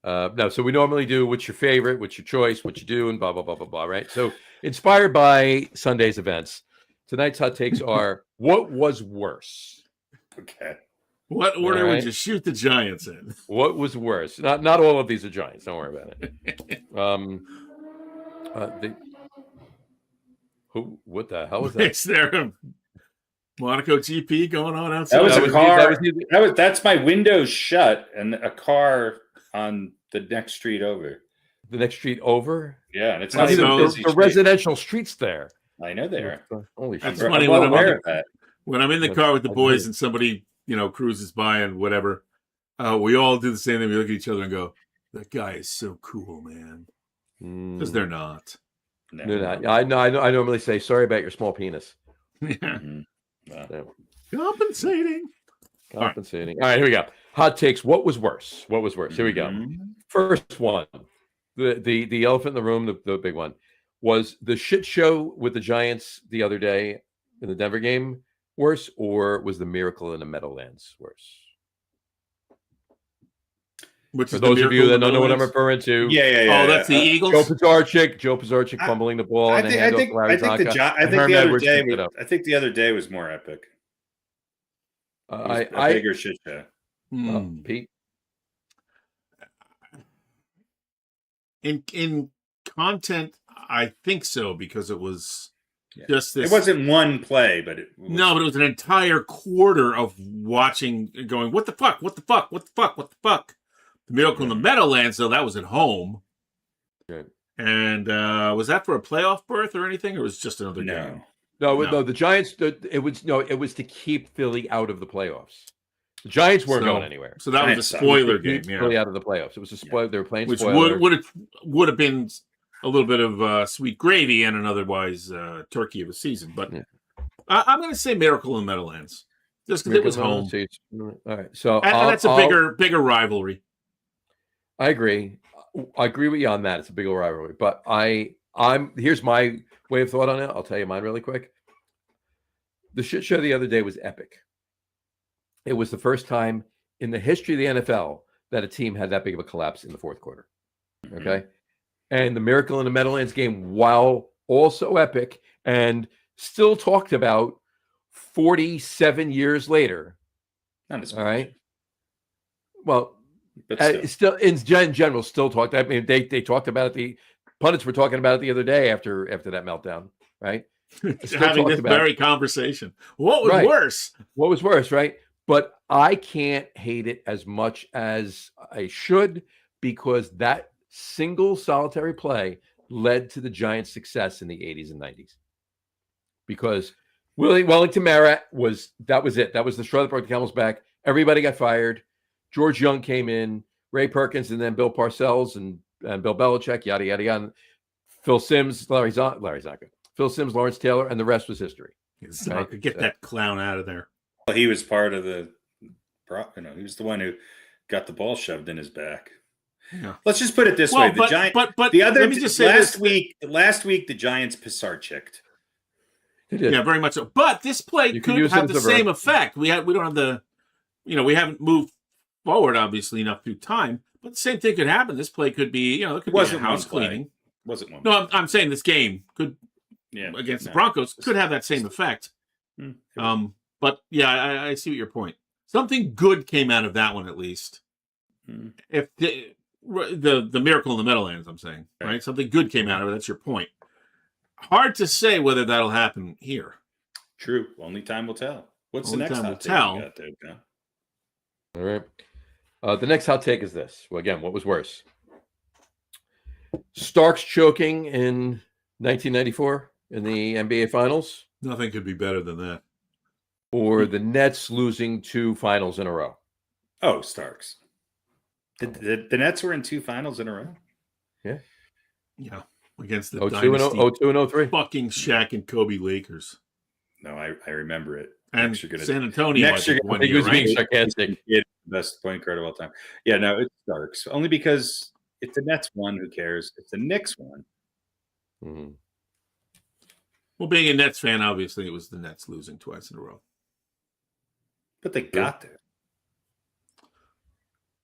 No, so we normally do what's your favorite, what's your choice, what you do, and blah, blah, blah, blah, blah, right? So inspired by Sunday's events, tonight's hot takes are what was worse? Okay. What order All right. would you shoot the Giants in? What was worse? Not all of these are Giants. Don't worry about it. What the hell was that? Is there a Monaco GP going on outside? That was That a was car. either- That's my window shut and a car on the next street over. the next street over. Yeah, and it's That's not even so- a busy The street. residential streets there. I know they are. Holy That's shit! funny I'm when well I'm aware on of that. When I'm in the That's- car with the I boys agree. and somebody, cruises by and whatever, we all do the same thing. We look at each other and go, that guy is so cool, man. Because they're not. No. No, no, I normally say sorry about your small penis. Yeah. Mhm. Wow. So, Compensating. compensating. All right, here we go. Hot takes. What was worse? What was worse? Here we go. Mhm. First one, the elephant in the room, the big one, was the shit show with the Giants the other day in the Denver game worse, or was the miracle in the Meadowlands worse? Which For is the those of miracle you that in the don't know what I'm Meadowlands? referring to, Yeah. Oh, that's the Eagles? Joe Pisarcik fumbling the ball and a handoff to Larry Zonka. I think the other day was more epic. It was a bigger shit show. Pete. In content, I think so, because it was Yeah. just this. It wasn't one play, but it was, No, but it was an entire quarter of watching, going, what the fuck? What the fuck? What the fuck? What the fuck? The Miracle in the Meadowlands, though, that was at home. Right. And was that for a playoff berth or anything, or was it just another game? no. No, the Giants. It was to keep Philly out of the playoffs. The Giants weren't So- going anywhere. So that was a Giants suck. spoiler To game, keep Philly yeah. out of the playoffs. It was a spoiler. They were playing Which spoiler. would have been a little bit of sweet gravy and an otherwise turkey of a season. But Yeah. I'm going to say Miracle in the Meadowlands, just because it was home. All right, so And that's a bigger rivalry. I agree. I agree with you on that. It's a bigger rivalry, but I'm here's my way of thought on it. I'll tell you mine really quick. The shit show the other day was epic. It was the first time in the history of the NFL that a team had that big of a collapse in the fourth quarter. Okay. And the Miracle in the Meadowlands game, while also epic and still talked about 47 years later. Not as All right. Well, But still in general, still talked. I mean, they talked about it. The pundits were talking about it the other day after that meltdown, right? Having this very conversation. What was worse? What was worse, right? But I can't hate it as much as I should, because that single solitary play led to the Giants' success in the 80s and 90s. Because Wellington Mara was it. That was the straw that broke the camel's back. Everybody got fired. George Young came in, Ray Perkins, and then Bill Parcells and Bill Belichick, yada, yada, yada. Phil Simms, Larry Zonka. Phil Simms, Lawrence Taylor, and the rest was history. Get that clown out of there. Well, he was part of the, he was the one who got the ball shoved in his back. Yeah. Let's just put it this way: the Giants. But the other let me just say last week, the Giants Pissar-chicked. Yeah, very much so. But this play could have the same effect. We don't have the, we haven't moved forward obviously enough through time. But the same thing could happen. This play could be, it could be a house cleaning. Wasn't one? No, I'm saying this game could, against the Broncos, could have that same effect. But yeah, I see what your point. Something good came out of that one at least. If the miracle in the Meadowlands, I'm saying, right? Something good came out of it. That's your point. Hard to say whether that'll happen here. True. Only time will tell. What's Only the next time hot will take tell. you got there, John? All right. The next hot take is this. Well, again, what was worse? Starks choking in 1994 in the NBA Finals, Nothing could be better than that. or the Nets losing 2 finals in a row? Oh, Starks. The Nets were in 2 finals in a row. Yeah. Against the 02 and 03. fucking Shaq and Kobe Lakers. No, I remember it. And Next, you're gonna, San Antonio. next you're one gonna He was year, right? being sarcastic. best point guard of all time. Yeah, no, it's Starks. Only because if the Nets won, who cares? If the Knicks won, Mhm. Well, being a Nets fan, obviously it was the Nets losing twice in a row. but they got there.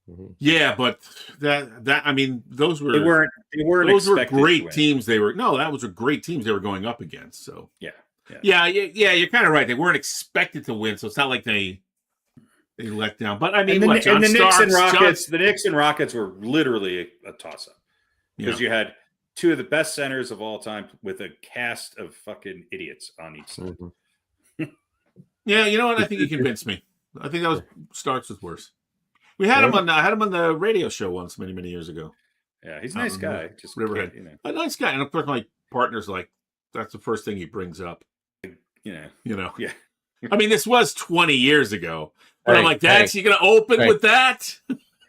Mhm. Yeah, but I mean, those were They weren't those were expected to great win. teams. That was great teams they were going up against. So Yeah. yeah, you're kind of right. They weren't expected to win, so it's not like they let down. But I mean, And John the Knicks and Starks, Rockets, the Knicks and Rockets were literally a toss-up because Yeah. you had 2 of the best centers of all time with a cast of fucking idiots on each side. Mhm. Yeah, you know what? I think you convinced me. I think that was Starks was worse. We had him on. I had him on the radio show once, many years ago. Yeah, he's a nice guy. Just Riverhead. can't, A nice guy, and of course, my partner's like, that's the first thing he brings up. Yeah. Yeah. I mean, this was 20 years ago, but I'm Hey, like, Dax, you gonna open with that?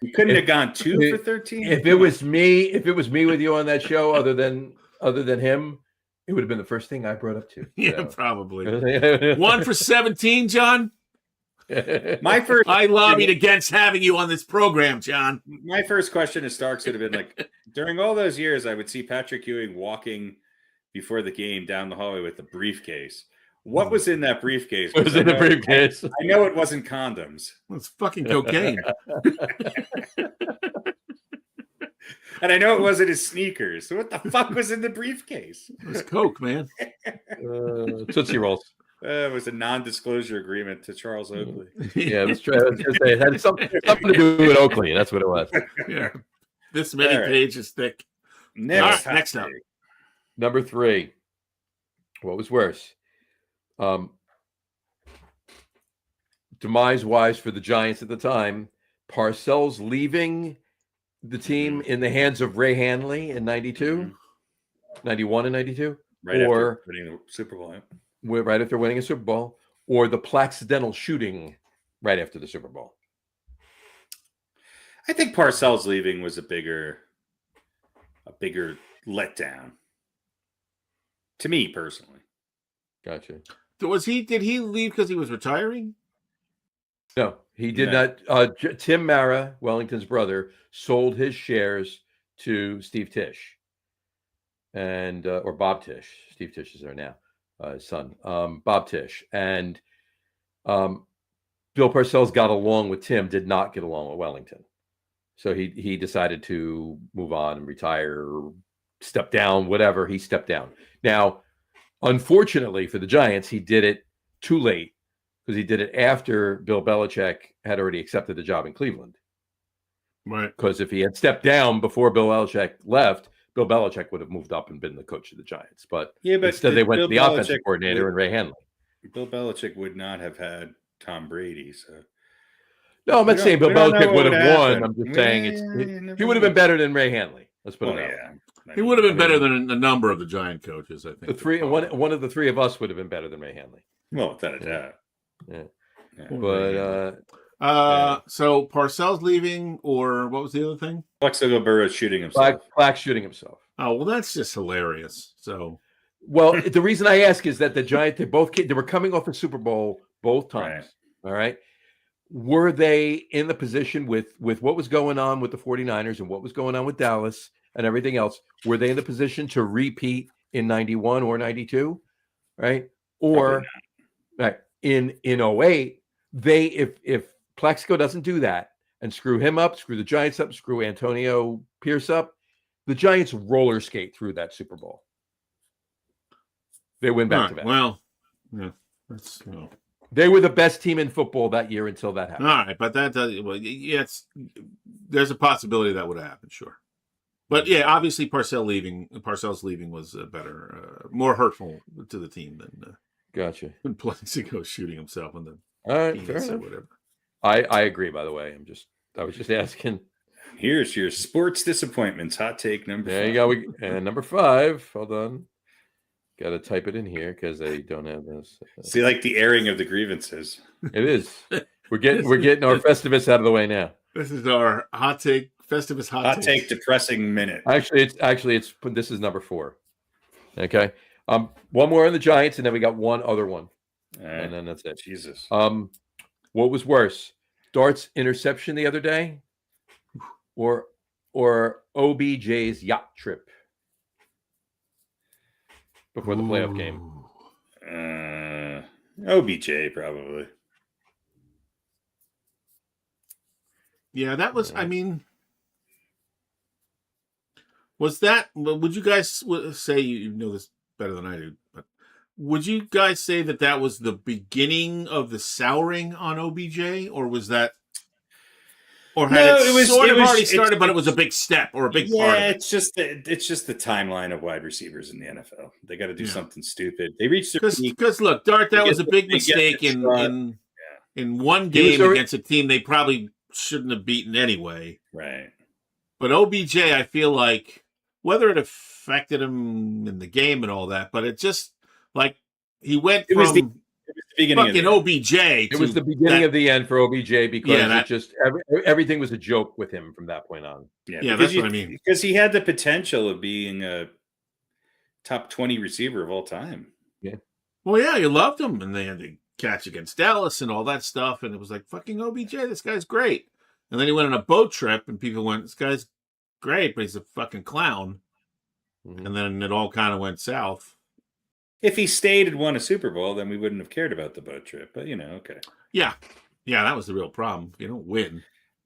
You couldn't have gone 2 for 13. If it was me with you on that show, other than him, it would have been the first thing I brought up too. Yeah, So. probably. 1 for 17, John. My first, I lobbied against having you on this program, John. my first question to Starks would have been like, during all those years, I would see Patrick Ewing walking before the game down the hallway with a briefcase. What was in that briefcase? What was in the briefcase? I know it wasn't condoms. It's fucking cocaine. And I know it wasn't his sneakers. So what the fuck was in the briefcase? It was coke, man. Tootsie Rolls. It was a non-disclosure agreement to Charles Oakley. Yeah, it was true. I was gonna say, it had something to do with Oakley. That's what it was. Yeah. This many All right. pages thick. Next, All right, next up. Number 3. What was worse? Demise-wise for the Giants at the time, Parcells leaving the team in the hands of Ray Hanley in 92, 91 and 92, Right or after winning the Super Bowl. right after winning a Super Bowl, or the Plaxidental shooting right after the Super Bowl. I think Parcells leaving was a bigger letdown. To me personally. Gotcha. Did he leave because he was retiring? No, he did No. not. Tim Mara, Wellington's brother, sold his shares to Steve Tisch, and or Bob Tisch. Steve Tisch is there now, his son, Bob Tisch, and Bill Parcells got along with Tim, did not get along with Wellington, so he decided to move on and retire, or step down, whatever. He stepped down. Now, unfortunately for the Giants, he did it too late, because he did it after Bill Belichick had already accepted the job in Cleveland. Right. Because if he had stepped down before Bill Belichick left, Bill Belichick would have moved up and been the coach of the Giants. But instead they went to the offensive coordinator and Ray Handley. Bill Belichick would not have had Tom Brady. So no, I'm not saying Bill Belichick would have won. I'm just saying he would have been better than Ray Handley. Let's put it that way. He would have been better than a number of the Giant coaches, I think. The three, one of the three of us would have been better than Ray Handley. Well, without a doubt. Yeah. But so Parcells leaving, or what was the other thing? Plexico Burrow's shooting himself. Black shooting himself. Oh, well, that's just hilarious. So, well, the reason I ask is that the Giants, they were coming off a Super Bowl both times. Right. All right. Were they in the position with what was going on with the 49ers and what was going on with Dallas and everything else? Were they in the position to repeat in 91 or 92? Right. Or right, in 08, if Plexico doesn't do that and screw him up, screw the Giants up, screw Antonio Pierce up, the Giants roller skate through that Super Bowl. They win back to back. Well, yeah, that's they were the best team in football that year until that happened. All right, but that does there's a possibility that would have happened, sure. But yeah, obviously Parcells leaving was better, more hurtful to the team than gotcha. Than Plexico shooting himself in the fair enough. or whatever. I agree. By the way, I was just asking. Here's your sports disappointments. Hot take number 5. There you go. And number 5. Hold on. Got to type it in here because I don't have this. See, like the airing of the grievances. It is. We're getting our Festivus out of the way now. This is our hot take, Festivus hot take depressing minute. Actually, this is number 4. Okay. One more on the Giants, and then we got one other one, and then that's it. Jesus. What was worse, Dart's interception the other day, or OBJ's yacht trip before the playoff game? OBJ probably. Yeah, that was. I mean, was that? Would you guys say you know this better than I do? But would you guys say that was the beginning of the souring on OBJ, or was that? Or had it was already started, but it was a big step or a big part of it? It's just the timeline of wide receivers in the NFL. They got to do something stupid. They reached their peak. Because look, Dart, that was a big mistake in one game against a team they probably shouldn't have beaten anyway. Right. But OBJ, I feel like whether it affected him in the game and all that, but it just like he went from the beginning fucking OBJ. It was the beginning of the end for OBJ because everything was a joke with him from that point on. Yeah, that's what I mean. Because he had the potential of being a top 20 receiver of all time. Yeah. Well, yeah, you loved him, and they had the catch against Dallas and all that stuff, and it was like fucking OBJ. This guy's great. And then he went on a boat trip, and people went, "This guy's great, but he's a fucking clown." Mm-hmm. And then it all kind of went south. If he stayed and won a Super Bowl, then we wouldn't have cared about the boat trip. But okay. Yeah, that was the real problem. You don't win.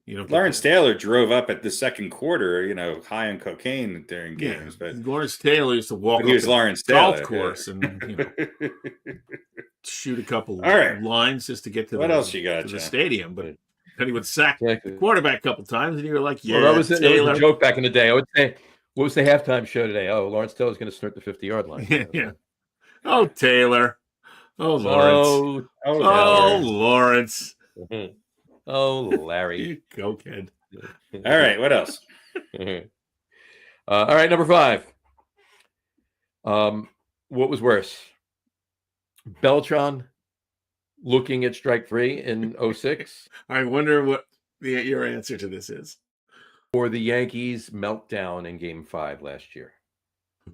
Lawrence Taylor drove up at the second quarter, high on cocaine during games. But Lawrence Taylor used to walk up the golf course and shoot a couple lines just to get to the stadium. But then he would sack the quarterback a couple times, and you were like, "Yeah." Well, that was a joke back in the day. I would say, "What was the halftime show today?" Oh, Lawrence Taylor's going to snort the 50-yard line. Yeah. Oh, Taylor. Oh, Lawrence. Oh, Lawrence. Oh, Larry. You go, kid. All right, what else? All right, number 5. What was worse? Beltran looking at strike 3 in 06? I wonder what your answer to this is. Or the Yankees meltdown in Game 5 last year?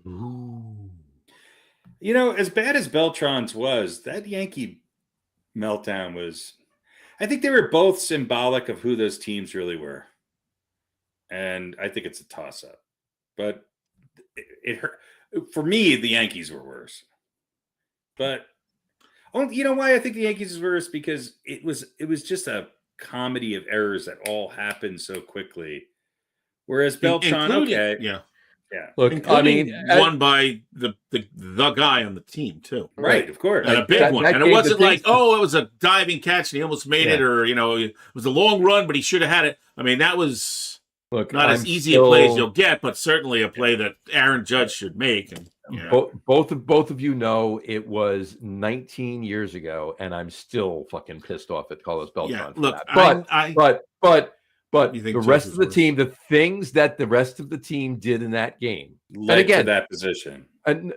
Ooh. As bad as Beltran's was, that Yankee meltdown was... I think they were both symbolic of who those teams really were. And I think it's a toss-up. But it hurt. For me, the Yankees were worse. But you know why I think the Yankees is worse? Because it was just a comedy of errors that all happened so quickly. Whereas Beltran, Yeah. Look, won by the guy on the team too. Right, of course. And a big one. And it wasn't like, it was a diving catch and he almost made it, or it was a long run, but he should have had it. I mean, that was Look, Not as easy a play as you'll get, but certainly a play that Aaron Judge should make. And, both of you know it was 19 years ago, and I'm still fucking pissed off at Carlos Beltran for that. But the rest of the team, the things that the rest of the team did in that game, led to that position. And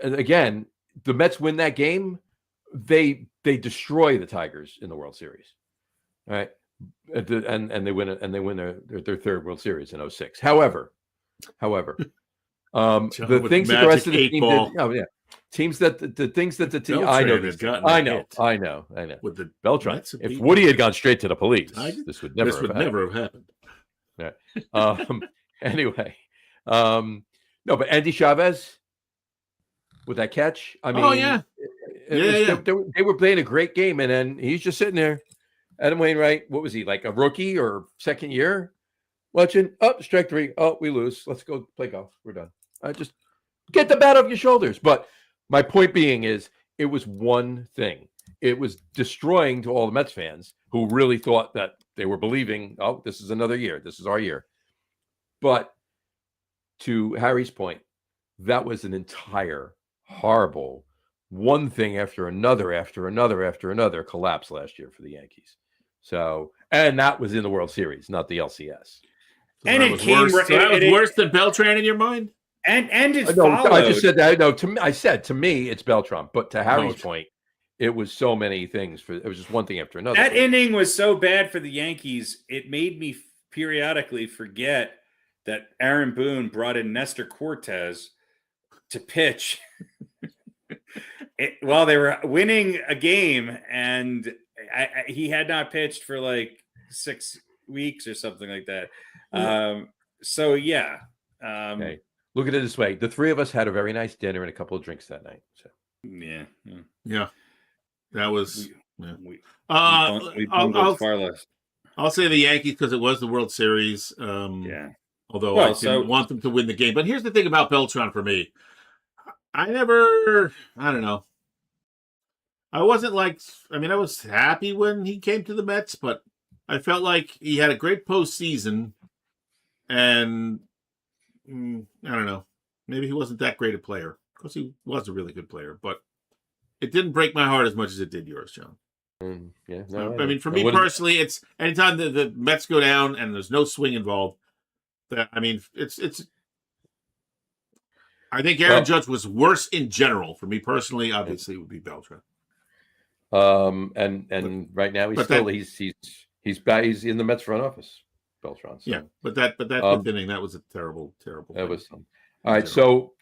again, the Mets win that game. They destroy the Tigers in the World Series, all right? And they win it, and they win their third World Series in 2006. However, the things that the rest of the team did, teams that the things that the team, Beltran I know. With the Beltran, if Woody had gone straight to the police, this would never have happened. Yeah. Anyway, no, but Andy Chavez with that catch, I mean, they were playing a great game, and then he's just sitting there. Adam Wainwright, what was he, like a rookie or second year? Watching, strike three. Oh, we lose. Let's go play golf. We're done. Just get the bat off your shoulders. But my point being is, it was one thing. It was destroying to all the Mets fans who really thought that they were believing, oh, this is another year. This is our year. But to Harry's point, that was an entire horrible one thing after another collapse last year for the Yankees. So, and that was in the World Series, not the LCS. So and it came worse. So that was worse than Beltran in your mind. And it followed. I just said that. No, to me it's Beltran, but to Harry's point, it was so many things. It was just one thing after another. That inning was so bad for the Yankees. It made me periodically forget that Aaron Boone brought in Nestor Cortez to pitch while they were winning a game, and he had not pitched for like 6 weeks or something like that. So yeah. Okay. Look at it this way: the three of us had a very nice dinner and a couple of drinks that night. So yeah, that was. I'll say the Yankees because it was the World Series. Although I didn't want them to win the game. But here's the thing about Beltran for me: I don't know. I wasn't like. I mean, I was happy when he came to the Mets, but I felt like he had a great postseason, and I don't know. Maybe he wasn't that great a player. Of course, he was a really good player, but it didn't break my heart as much as it did yours, John. I mean, for me personally, it's anytime the Mets go down and there's no swing involved. I mean, it's. I think Aaron Judge was worse in general. For me personally, obviously, it would be Beltran. And right now he's in the Mets front office. Beltran. So. Yeah, but that fifth inning, that was a terrible. That was all right. So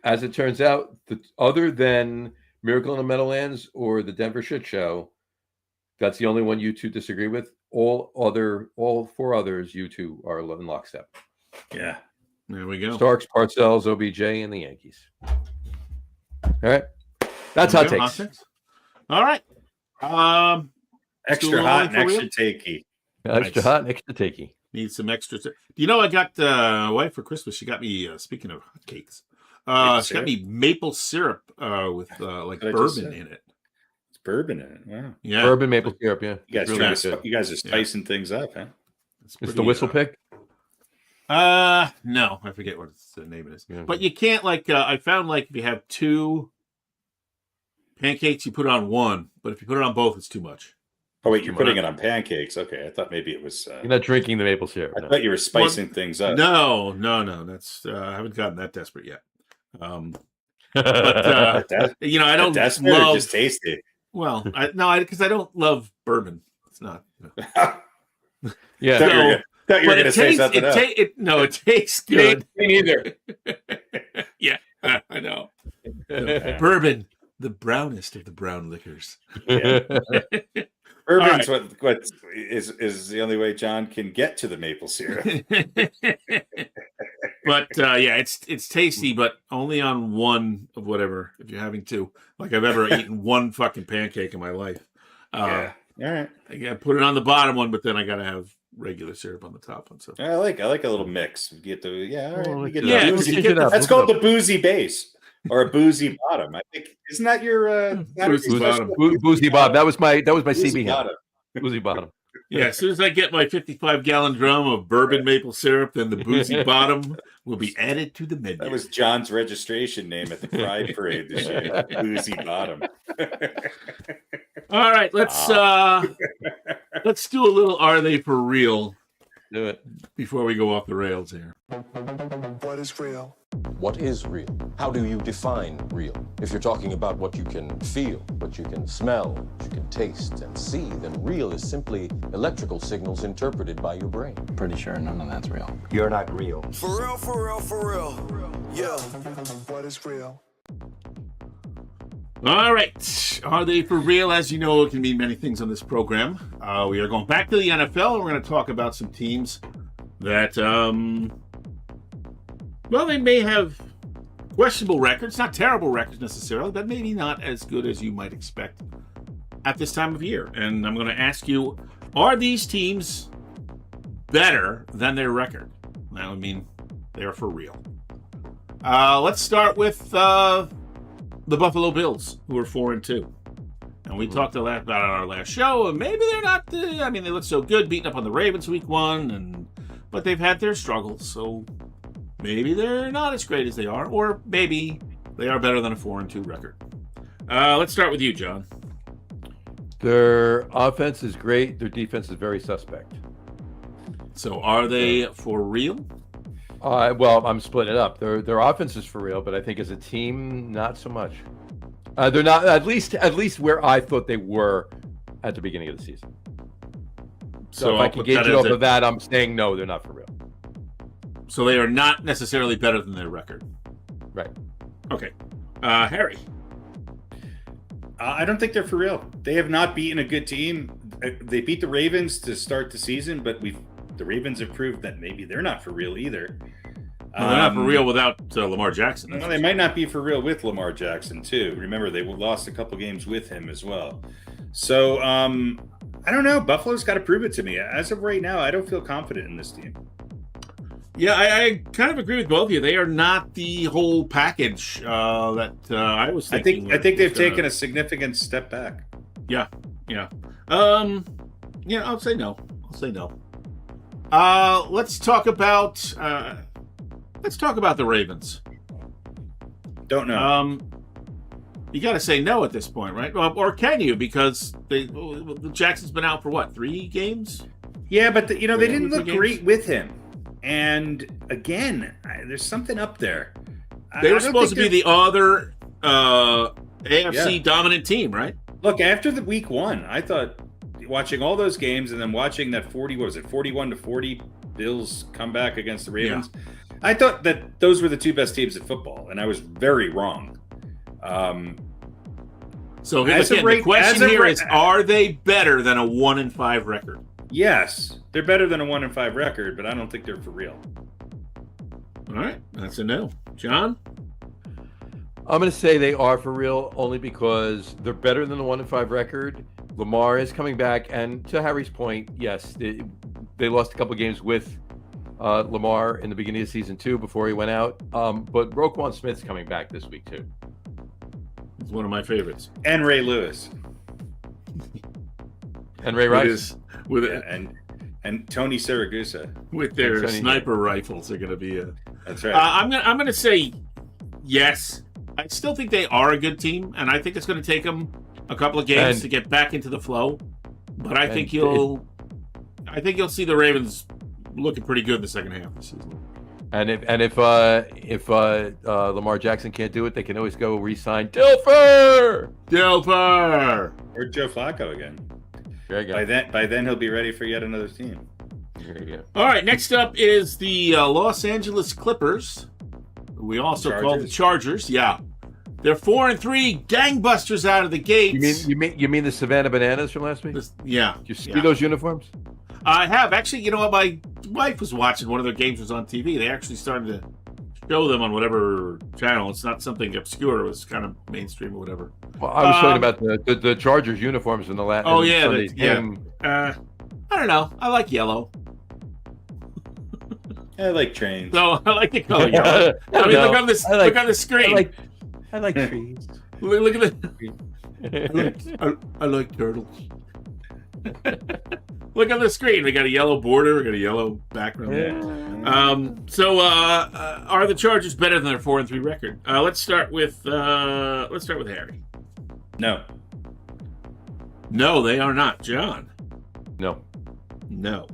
as it turns out, other than Miracle in the Meadowlands or the Denver Shit Show, that's the only one you two disagree with. All four others, you two are in lockstep. Yeah, there we go. Starks, Parcells, OBJ, and the Yankees. All right, that's hot takes. All right. Extra hot and extra takey. Extra hot and extra takey. Need some extra. You know, I got my wife for Christmas. She got me. Speaking of hot cakes, she got me maple syrup with like bourbon in it. It's bourbon in it. Wow. Yeah, bourbon maple syrup. Yeah, you guys are spicing things up, huh? It's the whistle pick. No, I forget what the name is. Yeah. But you can't I found if you have two pancakes, you put it on one, but if you put it on both, it's too much. Oh wait, you're putting it on pancakes. Okay, I thought maybe it was. You're not drinking the maple syrup. I thought you were spicing things up. No. That's I haven't gotten that desperate yet. But I don't love just tasty. Well, because I don't love bourbon. It's not. Yeah. Thought you were going to say something else. It tastes good. Me neither. Yeah, I know. Bourbon, the brownest of the brown liquors. Yeah. Bourbon's what is the only way John can get to the maple syrup. But it's tasty, but only on one of whatever. If you're having two, I've ever eaten one fucking pancake in my life. Yeah. All right. I gotta put it on the bottom one, but then I gotta have regular syrup on the top one. So I like a little mix. You get that's called the boozy base. Or a boozy bottom. I think isn't that your boozy bottom? Boozy bottom. That was my CB. Boozy bottom. Yeah, as soon as I get my 55-gallon drum of bourbon maple syrup, then the boozy bottom will be added to the menu. That was John's registration name at the Pride Parade this year. Boozy Bottom. All right, let's do a little "Are They for Real?" Do it before we go off the rails here. What is real? What is real? How do you define real? If you're talking about what you can feel, what you can smell, what you can taste and see, then real is simply electrical signals interpreted by your brain. Pretty sure none of that's real. You're not real. For real, for real, for real. Yeah. What is real? All right. Are they for real? As you know, it can mean many things on this program. We are going back to the NFL, and we're going to talk about some teams that, well, they may have questionable records, not terrible records necessarily, but maybe not as good as you might expect at this time of year. And I'm going to ask you, are these teams better than their record? That would mean they're for real. Let's start with the Buffalo Bills, who are 4-2. And we talked about it on our last show, and maybe they're not they look so good beating up on the Ravens week 1, but they've had their struggles, so maybe they're not as great as they are, or maybe they are better than a 4-2 record. Let's start with you, John. Their offense is great. Their defense is very suspect. So are they for real? Well, I'm splitting it up. Their offense is for real, but I think as a team, not so much. They're not at least where I thought they were at the beginning of the season. So if I can gauge it off of that, I'm saying no, they're not for real. So they are not necessarily better than their record. Right. Okay. Harry. I don't think they're for real. They have not beaten a good team. They beat the Ravens to start the season, but the Ravens have proved that maybe they're not for real either. Well, they're not for real without Lamar Jackson. No, they might not be for real with Lamar Jackson, too. Remember, they lost a couple games with him as well. So, I don't know. Buffalo's got to prove it to me. As of right now, I don't feel confident in this team. Yeah, I kind of agree with both of you. They are not the whole package that I was thinking. I think they've taken a significant step back. Yeah. I'll say no. Let's talk about the Ravens. Don't know. You got to say no at this point, right? Well, or can you? Because Jackson's been out for what, 3 games? Yeah, but they didn't look great with him. And again, there's something up there. They were supposed to be the other AFC dominant team, right? Look, after the week 1, I thought watching all those games and then watching that 41-40 Bills come back against the Ravens, I thought that those were the 2 best teams in football, and I was very wrong. So again, the question here is: are they better than a 1-5 record? Yes, they're better than a 1-5 record, but I don't think they're for real. All right, that's a no. John? I'm going to say they are for real only because they're better than the 1-5 record. Lamar is coming back, and to Harry's point, yes, they lost a couple of games with Lamar in the beginning of the season too before he went out. But Roquan Smith's coming back this week too. He's one of my favorites. And Ray Lewis. And Ray Rice. And Tony Siragusa. With their sniper rifles are going to be That's right. I'm going to say yes. I still think they are a good team, and I think it's going to take them a couple of games to get back into the flow. But I think you'll see the Ravens looking pretty good in the second half of the season. And if Lamar Jackson can't do it, they can always go re-sign Dilfer Or Joe Flacco again. There you go. By then he'll be ready for yet another team. There you go. All right, next up is the Los Angeles Clippers. We also call the Chargers. Yeah, they're 4-3, gangbusters out of the gates. You mean the Savannah Bananas from last week? Yeah. Did you see those uniforms? I have actually. You know what? My wife was watching one of their games was on TV. They actually started to show them on whatever channel. It's not something obscure. It was kind of mainstream or whatever. Well, I was talking about the Chargers uniforms in the last. Oh yeah, I don't know. I like yellow. I like trains. No, I like the color yellow. Look on this. Look on the screen. I like trees. Look at the. I like turtles. Look on the screen. We got a yellow border. We got a yellow background. Yeah. So, are the Chargers better than their 4-3 record? Let's start with Harry. No. No, they are not. John. No. No.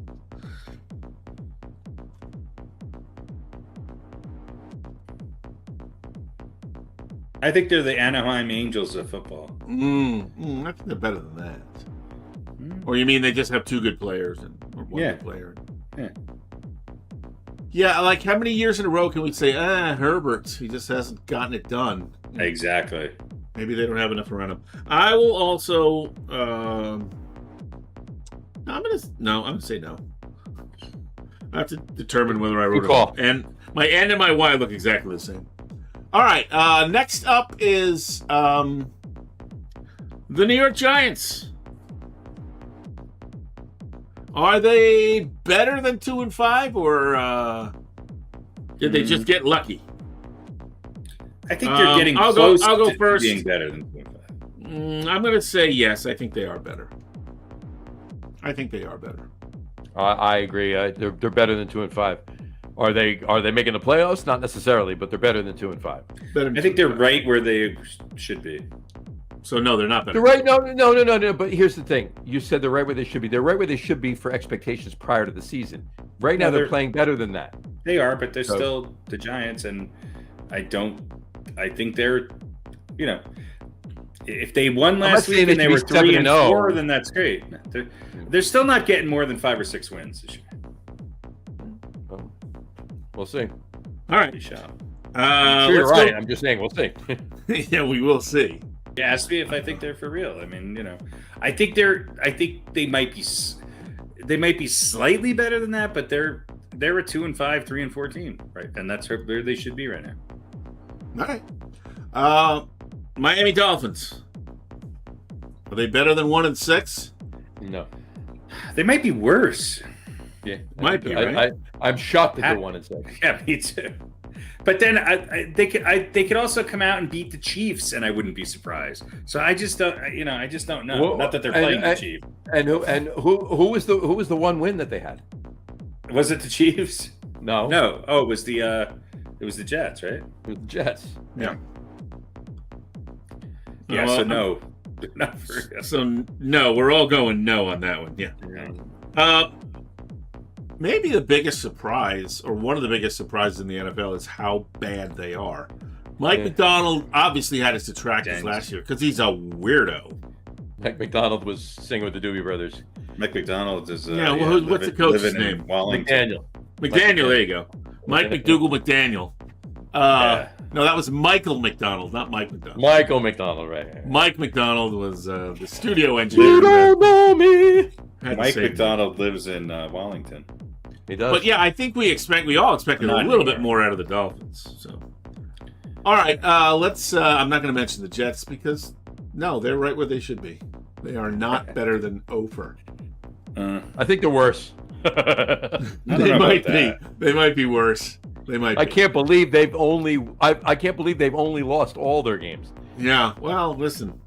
I think they're the Anaheim Angels of football. I think they're better than that. Or you mean they just have two good players or one good player? Yeah. Yeah, like how many years in a row can we say, Herbert, he just hasn't gotten it done? Exactly. Maybe they don't have enough around him. I will also I'm gonna say no. I have to determine whether I wrote it. And my N and my Y look exactly the same. All right. Next up is the New York Giants. Are they better than 2-5, or did they just get lucky? I think they're getting close I'll go to first. being better than 2-5. I'm going to say yes. I think they are better. I think they are better. I agree. They're better than 2-5. Are they making the playoffs? Not necessarily, but they're better than 2-5. I think they're right where they should be. So no, they're not better. They're right. No. But here's the thing: you said they're right where they should be. They're right where they should be for expectations prior to the season. Right now, they're playing better than that. They are, but they're still the Giants, and I think they're, if they won last week and they were 3-4, then that's great. They're still not getting more than 5 or 6 wins this year. We'll see. All right. You're right. I'm just saying, we'll see. Yeah, we will see. You asked me if I think they're for real. I mean, I think they might be slightly better than that, but they're a 2-5, 3-4 team, right? And that's where they should be right now. All right. Miami Dolphins. Are they better than 1-6? No. They might be worse. Yeah, might be. Right? I'm shocked that they're 1-6. Yeah, me too. But then they could also come out and beat the Chiefs, and I wouldn't be surprised. So I just don't, I just don't know. Well, not that they're playing the Chiefs. And who was the one win that they had? Was it the Chiefs? No. Oh, it was the Jets, right? It was the Jets. Yeah. Yeah. So no. Not for real. So no, we're all going no on that one. Yeah. Maybe the biggest surprise, or one of the biggest surprises in the NFL, is how bad they are. Mike McDonald obviously had his detractors last year because he's a weirdo. Mike McDonald was singing with the Doobie Brothers. Mike McDonald is what's the coach's name? McDaniel. There you go. Mike McDougal McDaniel. No, that was Michael McDonald, not Mike McDonald. Michael McDonald, right. Mike McDonald was the studio engineer. You don't know me. Mike McDonald lives in Wallington. He does. But yeah, I think we all expected a little bit more out of the Dolphins. So, all right, let's. I'm not going to mention the Jets because no, they're right where they should be. They are not better than Ofer. I think they're worse. They might be. They might be worse. They might. I can't believe they've only. I can't believe they've only lost all their games. Yeah. Well, listen.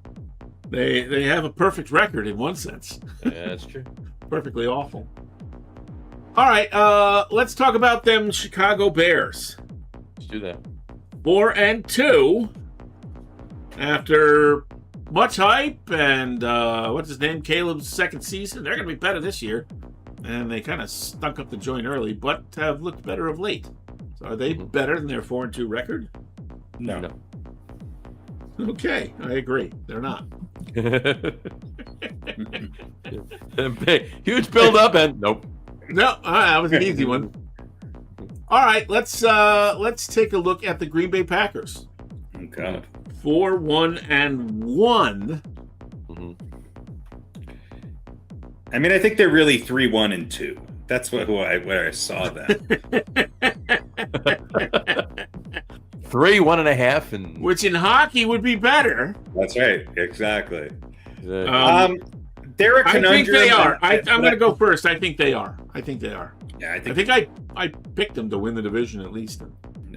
They have a perfect record in one sense. Yeah, that's true. Perfectly awful. All right, let's talk about them Chicago Bears. Let's do that. 4-2 after much hype and what's his name? Caleb's second season. They're going to be better this year, and they kind of stunk up the joint early, but have looked better of late. So are they better than their 4-2 record? No. Okay, I agree. They're not. Huge build up and nope. No, that was an easy one. All right, let's take a look at the Green Bay Packers. Okay. 4-1-1. Mm-hmm. I mean, I think they're really 3-1-2. That's where I saw that. 3, 1.5, and which in hockey would be better. That's right. Exactly. They're a conundrum. I think they are. I'm going to go first. I think they are. Yeah, I think I picked them to win the division at least.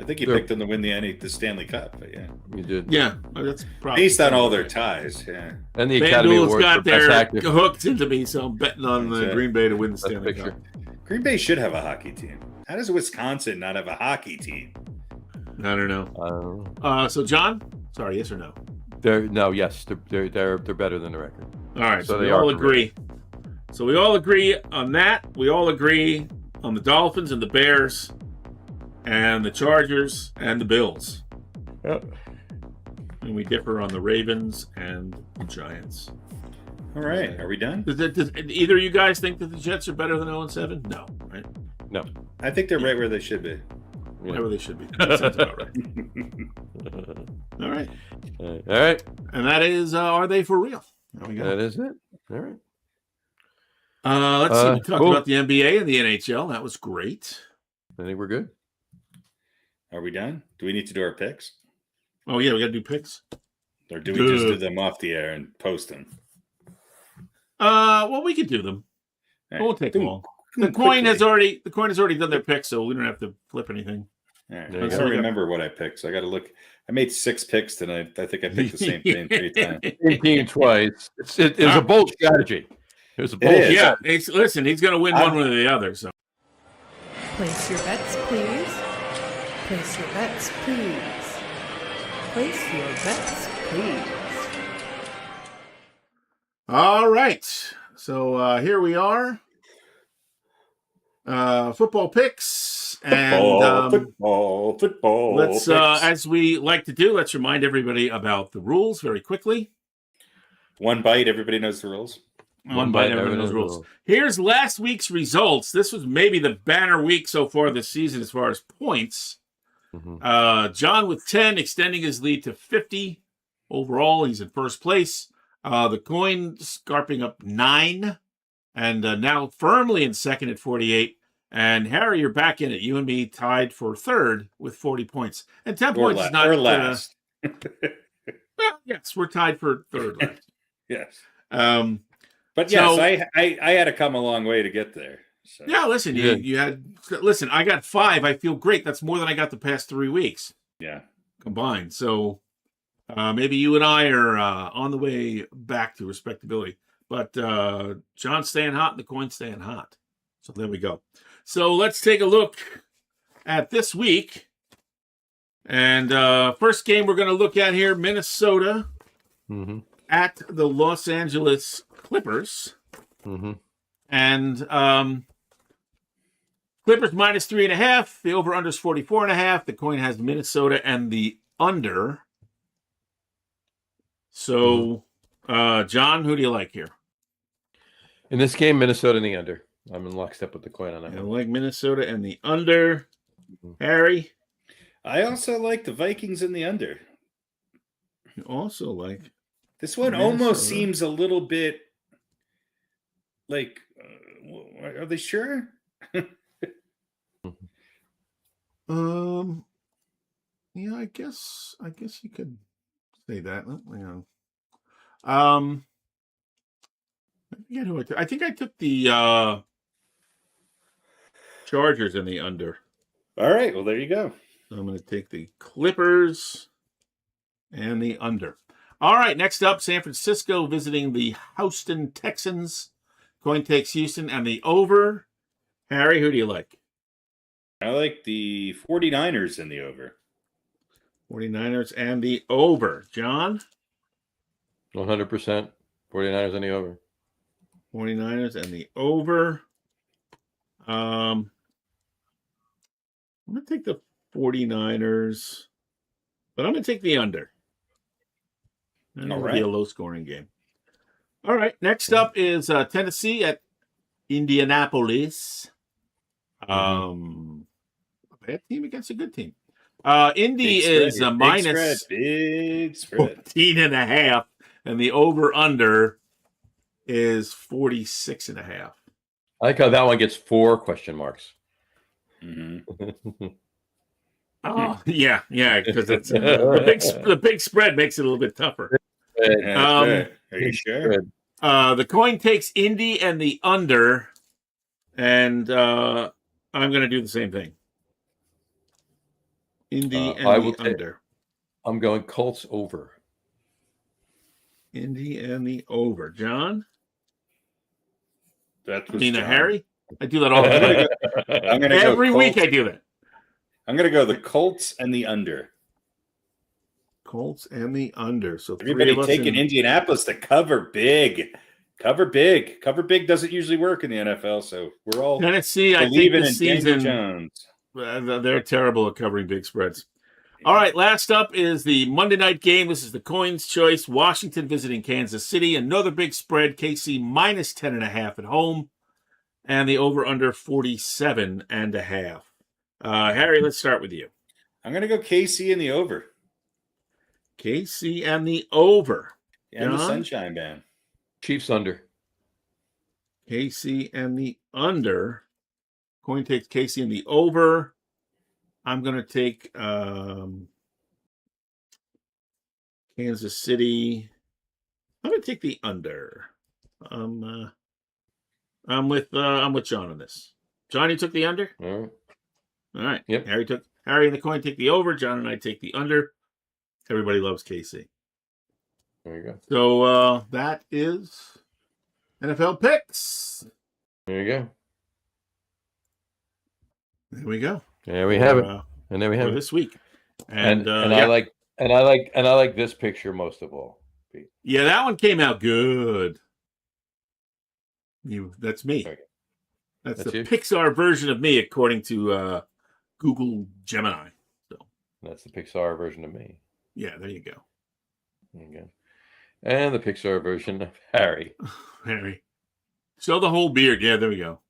I think you picked them to win the Stanley Cup, but yeah. You did. Yeah, that's probably Based on all their ties, yeah. And the Academy FanDuel's Award for got Best their Actor. hooked into me, so I'm betting on That's it. Green Bay to win the Best Stanley Picture. Cup. Green Bay should have a hockey team. How does Wisconsin not have a hockey team? I don't know. So John, sorry, yes or no? Yes, they're better than the record. All right, so they we are all correct. agree. So we all agree on that. We all agree on the Dolphins and the Bears and the Chargers and the Bills. Yep. And we differ on the Ravens and the Giants. All right, are we done? Does either of you guys think that the Jets are better than 0-7? No, right? No. I think they're right where they should be. Whatever they should be. That sounds about right. All right. All right. And that is, are they for real? There we go. That is it. All right. Let's see. We talked cool. about the NBA and the NHL. That was great. I think we're good. Are we done? Do we need to do our picks? Oh, yeah, we got to do picks. Or do we just do them off the air and post them? Well, we could do them. All It won't take Do long. them The coin has quickly. already done their picks, so we don't have to flip anything. All right. There you I go. don't remember what I picked, so I got to look. I made 6 picks tonight. I think I picked the same thing 3 times. 18 twice. It was a bold strategy. It was a bold. is. Yeah, listen, he's going to win one way or the other. So Place your bets, please. Place your bets, please. Place your bets, please. all right. So here we are. Football picks and Football. let's picks. as we like to do, let's remind everybody about the rules very quickly. One bite. Everybody knows the rules. One bite, everyone knows rules. Here's last week's results. This was maybe the banner week so far this season as far as points. Mhm. John with 10, extending his lead to 50. Overall, he's in first place. The coin scarping up 9, and now firmly in second at 48. And Harry, you're back in it. You and me tied for third with 40 points. And 10 points is not... or last. well, yes, we're tied for third last. Yes. So- But yes, I had to come a long way to get there. So. Yeah, listen, you had... Listen, I got 5. I feel great. That's more than I got the past 3 weeks Yeah. combined. So maybe you and I are on the way back to respectability. But John's staying hot and the coin's staying hot. So there we go. So let's take a look at this week. And first game we're going to look at here, Minnesota Mm-hmm. at the Los Angeles Clippers. Mm-hmm. And Clippers minus 3.5. The over-under is 44.5. The coin has Minnesota and the under. So, John, who do you like here? In this game, Minnesota in the under. I'm in lockstep with the coin on that. I like Minnesota and the under. Harry, I also like the Vikings in the under. you also like... This one Minnesota. almost seems a little bit like, are they sure? Yeah, I guess you could say that. I forget who I took. I think I took the Chargers in the under. All right. Well, there you go. I'm going to take the Clippers and the under. All right, next up, San Francisco visiting the Houston Texans. Coin takes Houston and the over. Harry, who do you like? I like the 49ers in the over. 49ers and the over. John? 100%. 49ers on the over. 49ers and the over. I'm going to take the 49ers, but I'm going to take the under. And it'll be a low-scoring game. All right, next up is Tennessee at Indianapolis. A bad team against a good team. Indy is a minus big spread. 14.5, and the over-under is 46.5. I like how that one gets 4 question marks. Mm-hmm. Oh, yeah, because it's the big spread makes it a little bit tougher. Are you sure? The coin takes Indy and the under, and I'm going to do the same thing. Indy and I will the under. I'm going Colts over. Indy and the over. John? That was Nina John. Harry? I do that all the time. I'm gonna go Every week Colts. I do that. I'm gonna go the Colts and the under. Colts and the under. So Everybody three of us taking in- Indianapolis to cover big. Cover big. Cover big doesn't usually work in the NFL, so we're all Tennessee, I think believing this in Daniel season Jones. they're terrible at covering big spreads. All right, last up is the Monday night game. This is the coin's choice. Washington visiting Kansas City. Another big spread. KC minus 10.5 at home. And the over-under 47.5. Harry, let's start with you. I'm gonna go KC in the over. KC and the over. And the John? Sunshine Band. Chiefs under. KC and the under. Coin takes KC and the over. I'm going to take Kansas City. I'm going to take the under. I'm with John on this. John, you took the under? All right. All right. Yep. Harry and the coin take the over. John and I take the under. Everybody loves KC. There you go. So that is NFL picks. There you go. There we go. There we have it. And there we have For it. this week. And yeah. I like this picture most of all. Pete. Yeah, that one came out good. That's me. Okay. That's That's the you? Pixar version of me, according to Google Gemini. So That's the Pixar version of me. yeah, there you go. There you go. And the Pixar version of Harry. Harry. Show the whole beard. Yeah, there we go.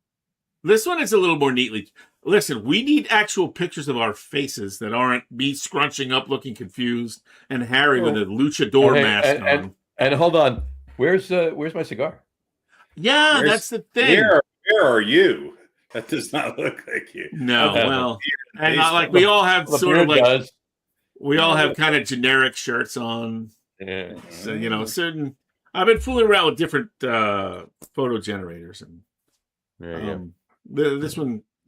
This one is a little more neatly. Listen, we need actual pictures of our faces that aren't me scrunching up looking confused and Harry with a luchador mask on. And hold on. Where's my cigar? Yeah, that's the thing. Where are you? That does not look like you. No, Okay. well, and not like we all have The sort of beard like does. we all have kind of generic shirts on. Yeah. So certain. I've been fooling around with different photo generators, and There you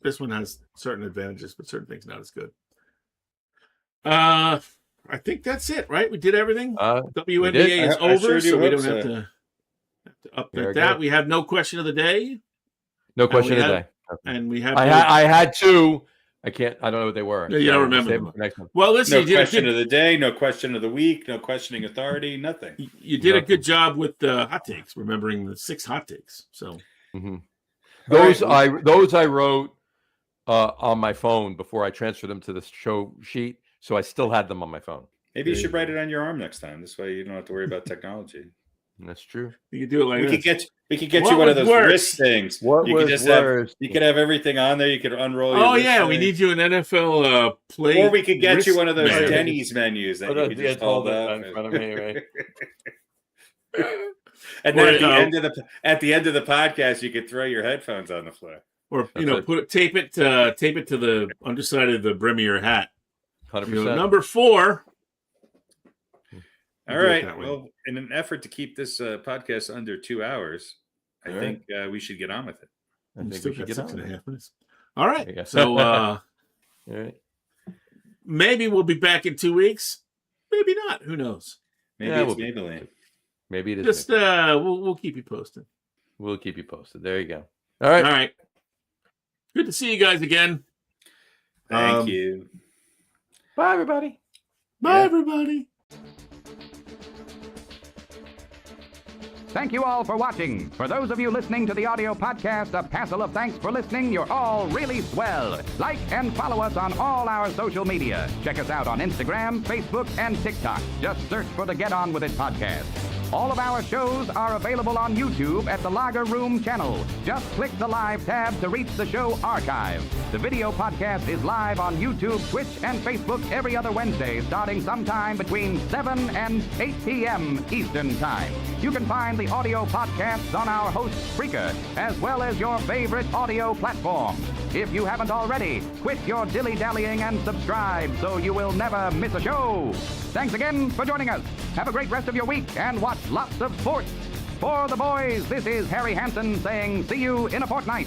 this one has certain advantages, but certain things not as good. I think that's it, right? We did everything. WNBA is I over, sure do so we hope don't so. have to update Very that. good. We have no question of the day, No question we of the had- day. and we have. I had two. I don't know what they were. Yeah, you don't So remember save them. it for next one. Well, listen, No you did, question of the day, no question of the week, no questioning authority, nothing. you did a good job with the hot takes, remembering the 6 hot takes. So Mhm. All Those I wrote on my phone before I transferred them to the show sheet, so I still had them on my phone. Maybe you should write it on your arm next time. This way you don't have to worry about technology. That's true. you could do it like We this. could get What you one of was those worse? wrist things. What you was could just worse? you could have everything on there. You could unroll. Oh your wrist yeah, we thing. need you an NFL play. Or we could get you one of those wristband. Denny's menus that you could just hold up. in front of me, right? And then Or, at the end of the podcast, you could throw your headphones on the floor. Or That's tape it to the underside of the brim of your hat. 100%. Number 4. All Do it right. that way. Well, in an effort to keep this podcast under 2 hours, I All think we should get on with it. I We think still we should got get on. 6.5 minutes. All right. There you go. So All right. maybe we'll be back in 2 weeks. Maybe not. Who knows? Maybe Yeah, it's we'll be- Maybelline. Maybe it is. Just Nick. we'll keep you posted. We'll keep you posted. There you go. All right. All right. Good to see you guys again. Thank you. Bye, everybody. Bye, everybody. Thank you all for watching. For those of you listening to the audio podcast, a passel of thanks for listening. You're all really swell. Like and follow us on all our social media. Check us out on Instagram, Facebook, and TikTok. Just search for the Get On With It podcast. All of our shows are available on YouTube at the Lager Room channel. Just click the live tab to reach the show archive. The video podcast is live on YouTube, Twitch, and Facebook every other Wednesday, starting sometime between 7 and 8 p.m. Eastern Time. You can find the audio podcasts on our host, Spreaker, as well as your favorite audio platform. If you haven't already, quit your dilly-dallying and subscribe so you will never miss a show. Thanks again for joining us. Have a great rest of your week and watch lots of sports. For the boys, this is Harry Hansen saying see you in a fortnight.